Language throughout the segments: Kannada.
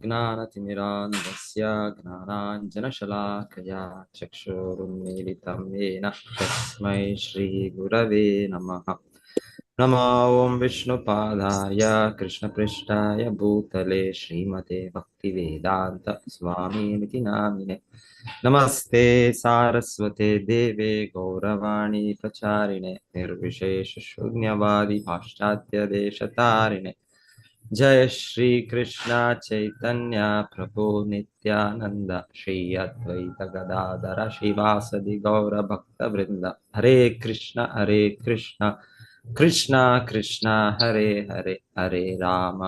ज्ञानतिमिरान्धस्य ज्ञानाञ्जनशलाकया चक्षुरुन्मीलितं येन तस्मै श्रीगुरवे नमः। नमो ॐ विष्णुपादाय कृष्णपृष्ठाय भूतले श्रीमते भक्तिवेदान्त स्वामिनिति नामिने। नमस्ते सारस्वते देवे गौरवाणी प्रचारिणे निर्विशेषशून्यवादी पाश्चात्यदेशतारिणे। जय श्री कृष्ण चैतन्य प्रभु नित्यानंद श्री अद्वैत गदाधर श्रीवासदि गौर भक्त वृंद। हरे कृष्ण कृष्ण कृष्ण हरे हरे, हरे राम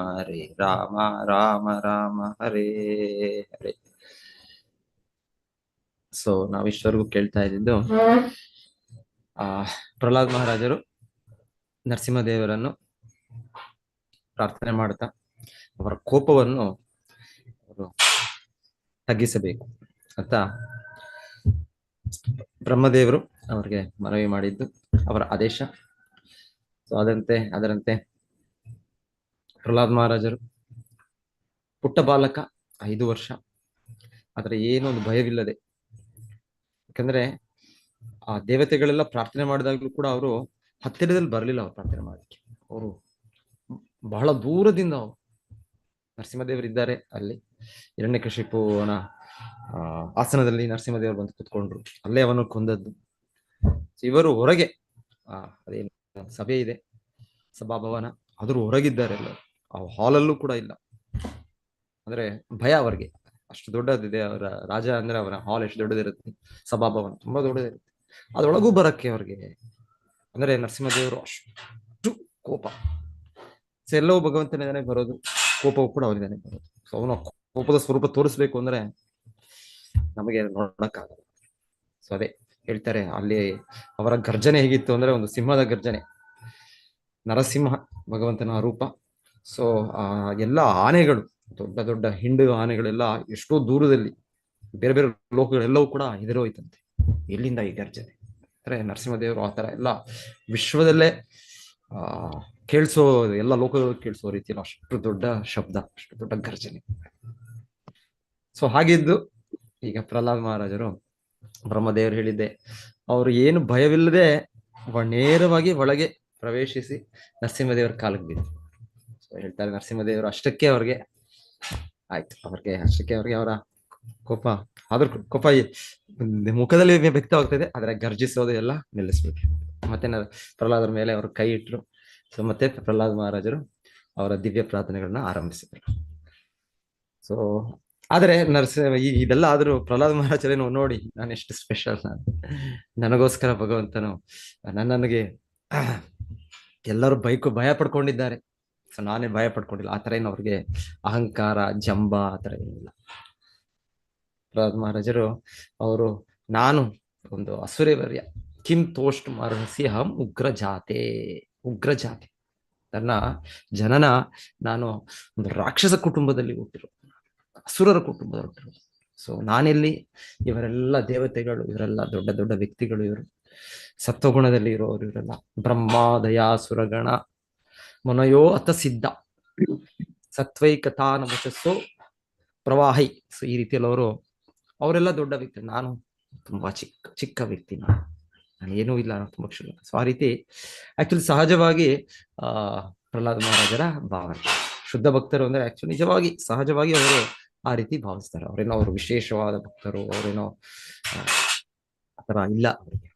राम राम हरे हरे. ಸೊ ನಾವಿಷ್ಟವರೆಗೂ ಕೇಳ್ತಾ ಇದ್ದಿದ್ದು ಪ್ರಹ್ಲಾದ್ ಮಹಾರಾಜರು ನರಸಿಂಹದೇವರನ್ನು ಪ್ರಾರ್ಥನೆ ಮಾಡುತ್ತಾ ಅವರ ಕೋಪವನ್ನು ಅವರು ತಗ್ಗಿಸಬೇಕು ಅಂತ ಬ್ರಹ್ಮದೇವರು ಅವರಿಗೆ ಮನವಿ ಮಾಡಿದ್ದು ಅವರ ಆದೇಶ. ಸೊ ಅದರಂತೆ ಪ್ರಹ್ಲಾದ್ ಮಹಾರಾಜರು ಪುಟ್ಟ ಬಾಲಕ, 5 ವರ್ಷ, ಆದ್ರೆ ಏನೊಂದು ಭಯವಿಲ್ಲದೆ, ಯಾಕಂದ್ರೆ ಆ ದೇವತೆಗಳೆಲ್ಲ ಪ್ರಾರ್ಥನೆ ಮಾಡಿದಾಗ್ಲೂ ಕೂಡ ಅವರು ಹತ್ತಿರದಲ್ಲಿ ಬರಲಿಲ್ಲ. ಅವ್ರು ಪ್ರಾರ್ಥನೆ ಮಾಡೋದಕ್ಕೆ ಅವರು ಬಹಳ ದೂರದಿಂದ ನರಸಿಂಹದೇವರು ಇದ್ದಾರೆ ಅಲ್ಲಿ ಹಿರಣ್ಯಕಶಿಪುವನ ಆಸನದಲ್ಲಿ ನರಸಿಂಹದೇವರು ಬಂದು ಕುತ್ಕೊಂಡ್ರು, ಅಲ್ಲೇ ಅವನು ಕೊಂದದ್ದು. ಇವರು ಹೊರಗೆ ಅದೇನು ಸಭೆ ಇದೆ, ಸಭಾಭವನ, ಅದ್ರ ಹೊರಗಿದ್ದಾರೆ, ಎಲ್ಲ ಆ ಹಾಲಲ್ಲೂ ಕೂಡ ಇಲ್ಲ. ಅಂದ್ರೆ ಭಯ ಅವರಿಗೆ, ಅಷ್ಟು ದೊಡ್ಡದಿದೆ ಅವರ ರಾಜ ಅಂದ್ರೆ ಅವರ ಹಾಲ್ ಎಷ್ಟು ದೊಡ್ಡದಿರುತ್ತೆ, ಸಭಾಭವನ ತುಂಬಾ ದೊಡ್ಡದಿರುತ್ತೆ. ಅದ್ರೊಳಗೂ ಬರಕ್ಕೆ ಅವ್ರಿಗೆ ಅಂದ್ರೆ ನರಸಿಂಹದೇವರು ಅಷ್ಟು ಕೋಪ. ಎಲ್ಲವೂ ಭಗವಂತನಿಂದಾನೆ ಬರೋದು, ಕೋಪವು ಕೂಡ ಅವನಿಂದಾನೆ ಬರೋದು. ಸೊ ಅವನು ಕೋಪದ ಸ್ವರೂಪ ತೋರಿಸ್ಬೇಕು ಅಂದ್ರೆ ನಮಗೆ ನೋಡಕ್ಕಾಗಲ್ಲ. ಸೊ ಅದೇ ಹೇಳ್ತಾರೆ, ಅಲ್ಲಿ ಅವರ ಗರ್ಜನೆ ಹೇಗಿತ್ತು ಅಂದ್ರೆ ಒಂದು ಸಿಂಹದ ಗರ್ಜನೆ, ನರಸಿಂಹ ಭಗವಂತನ ರೂಪ. ಸೊ ಎಲ್ಲ ಆನೆಗಳು, ದೊಡ್ಡ ದೊಡ್ಡ ಹಿಂಡು ಆನೆಗಳೆಲ್ಲ ಎಷ್ಟೋ ದೂರದಲ್ಲಿ ಬೇರೆ ಬೇರೆ ಲೋಕಗಳೆಲ್ಲವೂ ಕೂಡ ಹೆದರೋಯ್ತಂತೆ, ಎಲ್ಲಿಂದ ಈ ಗರ್ಜನೆ ಅಂದ್ರೆ ನರಸಿಂಹದೇವರು ಆ ತರ ಎಲ್ಲ ವಿಶ್ವದಲ್ಲೇ ಕೇಳಿಸೋ, ಎಲ್ಲ ಲೋಕಗಳು ಕೇಳಿಸೋ ರೀತಿಯಲ್ಲಿ ಅಷ್ಟು ದೊಡ್ಡ ಶಬ್ದ, ಅಷ್ಟು ದೊಡ್ಡ ಗರ್ಜನೆ. ಸೊ ಹಾಗಿದ್ದು ಈಗ ಪ್ರಹ್ಲಾದ್ ಮಹಾರಾಜರು ಬ್ರಹ್ಮದೇವರು ಹೇಳಿದ್ದೆ, ಅವರು ಏನು ಭಯವಿಲ್ಲದೆ ನೇರವಾಗಿ ಒಳಗೆ ಪ್ರವೇಶಿಸಿ ನರಸಿಂಹದೇವರ ಕಾಲಿಗೆ ಬಿದ್ದು. ಸೊ ಹೇಳ್ತಾರೆ, ನರಸಿಂಹದೇವರು ಅಷ್ಟಕ್ಕೆ ಅವ್ರಿಗೆ ಅವರ ಕೋಪ, ಆದ್ರೂ ಕೋಪ ಮುಖದಲ್ಲಿ ವ್ಯಕ್ತವಾಗ್ತದೆ, ಆದ್ರೆ ಗರ್ಜಿಸೋದು ಎಲ್ಲ ನಿಲ್ಲಿಸ್ಬೇಕು. ಮತ್ತೆ ಪ್ರಹ್ಲಾದರ ಮೇಲೆ ಅವರು ಕೈ ಇಟ್ರು. ಸೊ ಮತ್ತೆ ಪ್ರಹ್ಲಾದ್ ಮಹಾರಾಜರು ಅವರ ದಿವ್ಯ ಪ್ರಾರ್ಥನೆಗಳನ್ನ ಆರಂಭಿಸಿದ್ರು. ಸೊ ಆದ್ರೆ ಇದೆಲ್ಲ ಆದ್ರೂ ಪ್ರಹ್ಲಾದ್ ಮಹಾರಾಜರೇನು ನೋಡಿ, ನಾನು ಎಷ್ಟು ಸ್ಪೆಷಲ್, ನನಗೋಸ್ಕರ ಭಗವಂತನು ನನಗೆ ಎಲ್ಲರೂ ಭಯ ಪಡ್ಕೊಂಡಿದ್ದಾರೆ, ಸೊ ನಾನೇ ಭಯ ಪಡ್ಕೊಂಡಿಲ್ಲ. ಆತರ ಏನು ಅವ್ರಿಗೆ ಅಹಂಕಾರ, ಜಂಬ ಆತರ ಏನಿಲ್ಲ. ಪ್ರಹ್ಲಾದ್ ಮಹಾರಾಜರು ಅವರು, ನಾನು ಒಂದು ಅಸುರೇವರ್ಯ, ಕಿಂ ತೋಷ್ಟ ಮರ್ಹಸಿ ಅಹಂ ಉಗ್ರ ಜಾತೆ. ನನ್ನ ಜನನ ನಾನು ಒಂದು ರಾಕ್ಷಸ ಕುಟುಂಬದಲ್ಲಿ ಹುಟ್ಟಿರೋ, ಅಸುರರ ಕುಟುಂಬದಲ್ಲಿ ಹುಟ್ಟಿರೋದು. ಸೊ ನಾನೆಲ್ಲಿ, ಇವರೆಲ್ಲ ದೇವತೆಗಳು, ಇವರೆಲ್ಲ ದೊಡ್ಡ ದೊಡ್ಡ ವ್ಯಕ್ತಿಗಳು, ಇವರು ಸತ್ವಗುಣದಲ್ಲಿ ಇರೋರು, ಇವರೆಲ್ಲ ಬ್ರಹ್ಮಾದಯ ಸುರಗಣ ಮನಯೋ ಅತ ಸಿದ್ಧ ಸತ್ವೈಕಥಾ ನಮಸಸ್ಸೋ ಪ್ರವಾಹಿ. ಸೊ ಈ ರೀತಿಯಲ್ಲಿ ಅವರೆಲ್ಲ ದೊಡ್ಡ ವ್ಯಕ್ತಿ, ನಾನು ತುಂಬಾ ಚಿಕ್ಕ ವ್ಯಕ್ತಿ, ನಾನು ಏನೂ ಇಲ್ಲ, ನಾನು ತುಂಬಾ ಕ್ಷುಲ್ಲ. ಸೊ ಆ ರೀತಿ ಆಕ್ಚುಲಿ ಸಹಜವಾಗಿ ಪ್ರಹ್ಲಾದ್ ಮಹಾರಾಜರ ಭಾವನೆ. ಶುದ್ಧ ಭಕ್ತರು ಅಂದ್ರೆ ಆಕ್ಚುಲಿ ನಿಜವಾಗಿ ಸಹಜವಾಗಿ ಅವರು ಆ ರೀತಿ ಭಾವಿಸ್ತಾರೆ. ಅವರೇನೋ ಅವರು ವಿಶೇಷವಾದ ಭಕ್ತರು, ಅವರೇನೋ ಆತರ ಇಲ್ಲ ಅವರಿಗೆ.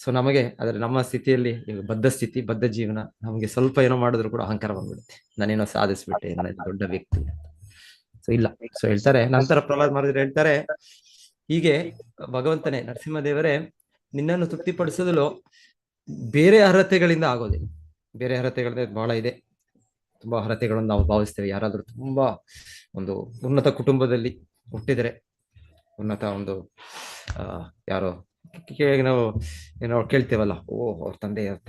ಸೊ ನಮಗೆ ಆದ್ರೆ ನಮ್ಮ ಸ್ಥಿತಿಯಲ್ಲಿ ಬದ್ಧ ಸ್ಥಿತಿ, ಬದ್ಧ ಜೀವನ, ನಮಗೆ ಸ್ವಲ್ಪ ಏನೋ ಮಾಡಿದ್ರು ಕೂಡ ಅಹಂಕಾರ ಬಂದ್ಬಿಡುತ್ತೆ, ನಾನೇನೋ ಸಾಧಿಸ್ಬಿಟ್ಟೆ, ನಾನು ದೊಡ್ಡ ವ್ಯಕ್ತಿ. ಸೊ ಇಲ್ಲ. ಸೊ ಹೇಳ್ತಾರೆ, ನಂತರ ಪ್ರಹ್ಲಾದ್ ಮಹಾರಾಜರು ಹೇಳ್ತಾರೆ, ಹೀಗೆ ಭಗವಂತನೇ ನರಸಿಂಹದೇವರೇ, ನಿನ್ನನ್ನು ತೃಪ್ತಿಪಡಿಸಲು ಬೇರೆ ಅರ್ಹತೆಗಳಿಂದ ಆಗೋದಿಲ್ಲ. ಬೇರೆ ಅರ್ಹತೆಗಳಿಂದ ಬಹಳ ಇದೆ, ತುಂಬಾ ಅರ್ಹತೆಗಳನ್ನು ನಾವು ಭಾವಿಸ್ತೇವೆ. ಯಾರಾದ್ರೂ ತುಂಬಾ ಒಂದು ಉನ್ನತ ಕುಟುಂಬದಲ್ಲಿ ಹುಟ್ಟಿದರೆ, ಉನ್ನತ ಒಂದು ಯಾರೋ ನಾವು ಏನೋ ಕೇಳ್ತೇವಲ್ಲ, ಅವ್ರ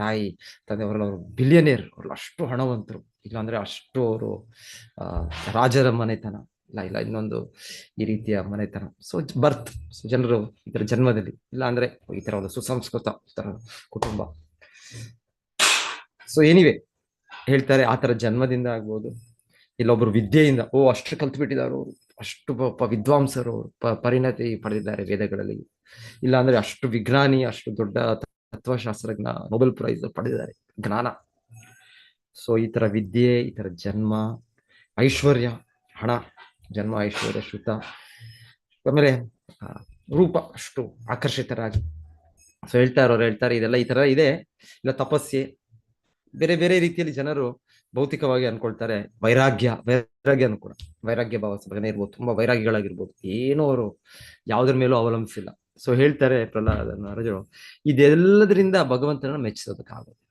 ತಾಯಿ ಅವರೆಲ್ಲ ಬಿಲಿಯನೇರ್, ಅವ್ರು ಅಷ್ಟು ಹಣವಂತರು, ಇಲ್ಲಾಂದ್ರೆ ಅಷ್ಟು ಅವರು ರಾಜರ ಮನೆತನ, ಇಲ್ಲ ಇನ್ನೊಂದು ಈ ರೀತಿಯ ಮನೆತನ. ಸೊ ಬರ್ತ್, ಜನರು ಇದರ ಜನ್ಮದಲ್ಲಿ, ಇಲ್ಲ ಅಂದ್ರೆ ಈ ತರ ಒಂದು ಸುಸಂಸ್ಕೃತ ಕುಟುಂಬ. ಸೊ ಏನಿವೆ ಹೇಳ್ತಾರೆ, ಆ ತರ ಜನ್ಮದಿಂದ ಆಗ್ಬೋದು, ಇಲ್ಲೊಬ್ರು ವಿದ್ಯೆಯಿಂದ ಅಷ್ಟು ಕಲ್ತ್ಬಿಟ್ಟಿದ್ದಾರೆ ಅವರು, ಅಷ್ಟು ವಿದ್ವಾಂಸರು ಅವರು, ಪರಿಣತಿ ಪಡೆದಿದ್ದಾರೆ ವೇದಗಳಲ್ಲಿ. ಇಲ್ಲ ಅಂದ್ರೆ ಅಷ್ಟು ವಿಜ್ಞಾನಿ, ಅಷ್ಟು ದೊಡ್ಡ ತತ್ವಶಾಸ್ತ್ರಜ್ಞ, ನೊಬೆಲ್ ಪ್ರೈಸ್ ಪಡೆದಿದ್ದಾರೆ ಜ್ಞಾನ. ಸೊ ಈ ತರ ವಿದ್ಯೆ, ಈ ತರ ಜನ್ಮ, ಐಶ್ವರ್ಯ, ಹಣ, ಜನ್ಮ, ಐಶ್ವರ್ಯ, ಶ್ರುತ, ಆಮೇಲೆ ರೂಪ ಅಷ್ಟು ಆಕರ್ಷಿತರಾಗಿ. ಸೊ ಹೇಳ್ತಾರೆ ಇದೆಲ್ಲ ಈ ತರ ಇದೆ. ಇಲ್ಲ ತಪಸ್ಸೆ, ಬೇರೆ ಬೇರೆ ರೀತಿಯಲ್ಲಿ ಜನರು ಭೌತಿಕವಾಗಿ ಅನ್ಕೊಳ್ತಾರೆ. ವೈರಾಗ್ಯನು ಕೂಡ, ವೈರಾಗ್ಯ ಭಾವ ಬಗ್ಗೆ ಇರ್ಬೋದು, ತುಂಬಾ ವೈರಾಗ್ಯಗಳಾಗಿರ್ಬೋದು, ಏನೋ ಅವರು ಯಾವುದ್ರ ಮೇಲೂ ಅವಲಂಬಿಸಿಲ್ಲ. ಸೊ ಹೇಳ್ತಾರೆ ಪ್ರಹ್ಲಾದ ಮಹಾರಾಜರು, ಇದೆಲ್ಲದರಿಂದ ಭಗವಂತನ ಮೆಚ್ಚಿಸೋದಕ್ಕಾಗುತ್ತೆ.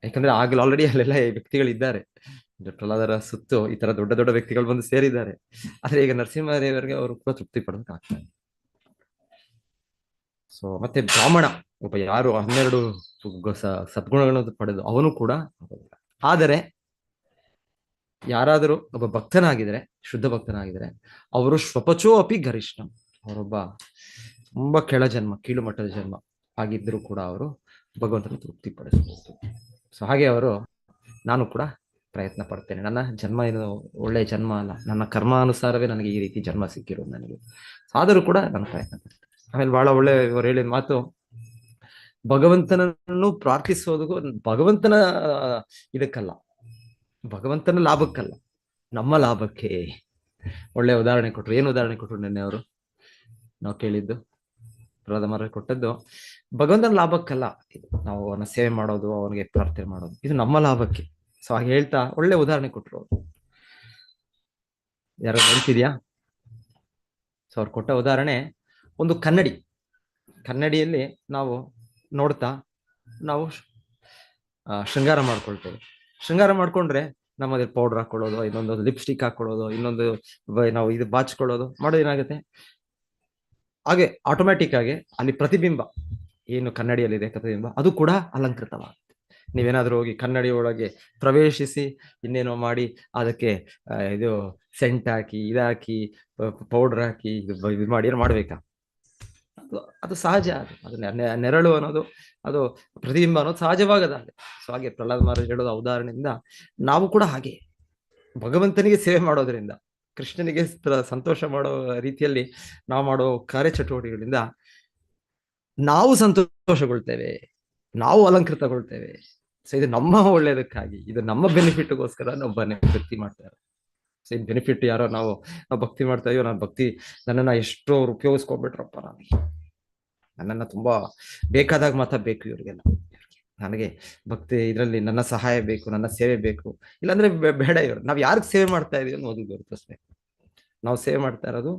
ಯಾಕಂದ್ರೆ ಆಗ್ಲೂ ಆಲ್ರೆಡಿ ಅಲ್ಲೆಲ್ಲ ವ್ಯಕ್ತಿಗಳಿದ್ದಾರೆ, ಪ್ರಹ್ಲಾದರ ಸುತ್ತು ಈ ತರ ದೊಡ್ಡ ದೊಡ್ಡ ವ್ಯಕ್ತಿಗಳು ಬಂದು ಸೇರಿದ್ದಾರೆ. ಆದ್ರೆ ಈಗ ನರಸಿಂಹದೇವರಿಗೆ ಅವರು ಕೂಡ ತೃಪ್ತಿ ಪಡೋದಕ್ಕಾಗ್ತದೆ. ಸೊ ಮತ್ತೆ ಬ್ರಾಹ್ಮಣ ಒಬ್ಬ ಯಾರು 12 ಸದ್ಗುಣಗಳನ್ನು ಪಡೆದು ಅವನು ಕೂಡ. ಆದರೆ ಯಾರಾದರೂ ಒಬ್ಬ ಭಕ್ತನಾಗಿದ್ರೆ, ಶುದ್ಧ ಭಕ್ತನಾಗಿದ್ರೆ, ಅವರು ಶ್ವಪಚೋ ಅಪಿ ಗರಿಷ್ಠ, ಅವರೊಬ್ಬ ತುಂಬಾ ಕೆಳ ಜನ್ಮ, ಕೀಳು ಮಟ್ಟದ ಜನ್ಮ ಆಗಿದ್ದರೂ ಕೂಡ ಅವರು ಭಗವಂತನ ತೃಪ್ತಿ ಪಡಿಸಬಹುದು. ಸೊ ಹಾಗೆ ಅವರು, ನಾನು ಕೂಡ ಪ್ರಯತ್ನ ಪಡ್ತೇನೆ. ನನ್ನ ಜನ್ಮ ಏನು ಒಳ್ಳೆಯ ಜನ್ಮ ಅಲ್ಲ, ನನ್ನ ಕರ್ಮಾನುಸಾರವೇ ನನಗೆ ಈ ರೀತಿ ಜನ್ಮ ಸಿಕ್ಕಿರೋದು ನನಗೆ. ಆದರೂ ಕೂಡ ನಾನು ಪ್ರಯತ್ನ ಪಡ್ತೇನೆ. ಆಮೇಲೆ ಬಹಳ ಒಳ್ಳೆ ಇವರು ಹೇಳಿದ ಮಾತು, ಭಗವಂತನನ್ನು ಪ್ರಾರ್ಥಿಸೋದು ಭಗವಂತನ ಇದಕ್ಕಲ್ಲ, ಭಗವಂತನ ಲಾಭಕ್ಕಲ್ಲ, ನಮ್ಮ ಲಾಭಕ್ಕೆ. ಒಳ್ಳೆ ಉದಾಹರಣೆ ಕೊಟ್ರು. ಏನು ಉದಾಹರಣೆ ಕೊಟ್ರು ನಿನ್ನೆ ಅವರು ನಾವು ಕೇಳಿದ್ದು, ಪ್ರಹ್ಲಾದ ಮಹಾರಾಜರು ಕೊಟ್ಟದ್ದು, ಭಗವಂತನ ಲಾಭಕ್ಕಲ್ಲ ಇದು, ನಾವು ಅವನ ಸೇವೆ ಮಾಡೋದು, ಅವನಿಗೆ ಪ್ರಾರ್ಥನೆ ಮಾಡೋದು, ಇದು ನಮ್ಮ ಲಾಭಕ್ಕೆ. ಸೊ ಹಾಗೆ ಹೇಳ್ತಾ ಒಳ್ಳೆ ಉದಾಹರಣೆ ಕೊಟ್ರು ಅವರು. ಯಾರು ನೆನಪಿದ್ಯಾ? ಸೊ ಅವ್ರು ಕೊಟ್ಟ ಉದಾಹರಣೆ, ಒಂದು ಕನ್ನಡಿಯಲ್ಲಿ ನಾವು ನೋಡ್ತಾ ನಾವು ಶೃಂಗಾರ ಮಾಡ್ಕೊಳ್ತೇವೆ. ಶೃಂಗಾರ ಮಾಡ್ಕೊಂಡ್ರೆ ನಮ್ಮಲ್ಲಿ ಪೌಡರ್ ಹಾಕೊಳ್ಳೋದು, ಇನ್ನೊಂದು ಲಿಪ್ಸ್ಟಿಕ್ ಹಾಕೊಳ್ಳೋದು, ಇನ್ನೊಂದು ನಾವು ಇದು ಬಾಚ್ಕೊಳ್ಳೋದು ಮಾಡೋದು ಏನಾಗುತ್ತೆ, ಹಾಗೆ ಆಟೋಮ್ಯಾಟಿಕ್ ಆಗಿ ಅಲ್ಲಿ ಪ್ರತಿಬಿಂಬ ಏನು ಕನ್ನಡಿಯಲ್ಲಿದೆ ಪ್ರತಿಬಿಂಬ, ಅದು ಕೂಡ ಅಲಂಕೃತವಾಗುತ್ತೆ. ನೀವೇನಾದ್ರೂ ಹೋಗಿ ಕನ್ನಡಿ ಒಳಗೆ ಪ್ರವೇಶಿಸಿ ಇನ್ನೇನೋ ಮಾಡಿ ಅದಕ್ಕೆ ಇದು ಸೆಂಟ್ ಹಾಕಿ, ಇದಾಕಿ, ಪೌಡರ್ ಹಾಕಿ, ಇದು ಮಾಡಿ ಏನು ಮಾಡ್ಬೇಕಾ? ಅದು ಸಹಜ. ಅದು ನೆರಳು ಅನ್ನೋದು, ಅದು ಪ್ರತಿಬಿಂಬ ಅನ್ನೋದು ಸಹಜವಾಗದಾಗೆ. ಸೊ ಹಾಗೆ ಪ್ರಹ್ಲಾದ ಮಹಾರಾಜ್ ಹೇಳೋದು ಉದಾಹರಣೆಯಿಂದ ನಾವು ಕೂಡ ಹಾಗೆ ಭಗವಂತನಿಗೆ ಸೇವೆ ಮಾಡೋದ್ರಿಂದ, ಕೃಷ್ಣನಿಗೆ ಸಂತೋಷ ಮಾಡೋ ರೀತಿಯಲ್ಲಿ ನಾವು ಮಾಡೋ ಕಾರ್ಯಚಟುವಟಿಕೆಗಳಿಂದ ನಾವು ಸಂತೋಷಗೊಳ್ತೇವೆ, ನಾವು ಅಲಂಕೃತಗೊಳ್ತೇವೆ. ಸೊ ಇದು ನಮ್ಮ ಒಳ್ಳೇದಕ್ಕಾಗಿ, ಇದು ನಮ್ಮ ಬೆನಿಫಿಟ್ಗೋಸ್ಕರ ನಾವು ಭಕ್ತಿ ಮಾಡ್ತಾರೆ. ಸೊ ಇದು ಬೆನಿಫಿಟ್ ಯಾರೋ ನಾವು ಭಕ್ತಿ ಮಾಡ್ತಾ ಇದೀವೋ, ನಾನು ಭಕ್ತಿ ನನ್ನನ್ನ ಎಷ್ಟೋ ಅವ್ರು ಉಪಯೋಗಿಸ್ಕೊಬಿಟ್ರಪ್ಪ, ನನ್ನನ್ನ ತುಂಬಾ ಬೇಕಾದಾಗ ಮಾತ್ರ ಬೇಕು ಇವ್ರಿಗೆಲ್ಲ, ನನಗೆ ಭಕ್ತಿ ಇದರಲ್ಲಿ ನನ್ನ ಸಹಾಯ ಬೇಕು, ನನ್ನ ಸೇವೆ ಬೇಕು, ಇಲ್ಲಾಂದ್ರೆ ಬೇಡ ಇವರು. ನಾವ್ ಯಾರಿಗೆ ಸೇವೆ ಮಾಡ್ತಾ ಇದೀವಿ ಅನ್ನೋದು ಗುರುತಿಸ್ಬೇಕು. ನಾವು ಸೇವೆ ಮಾಡ್ತಾ ಇರೋದು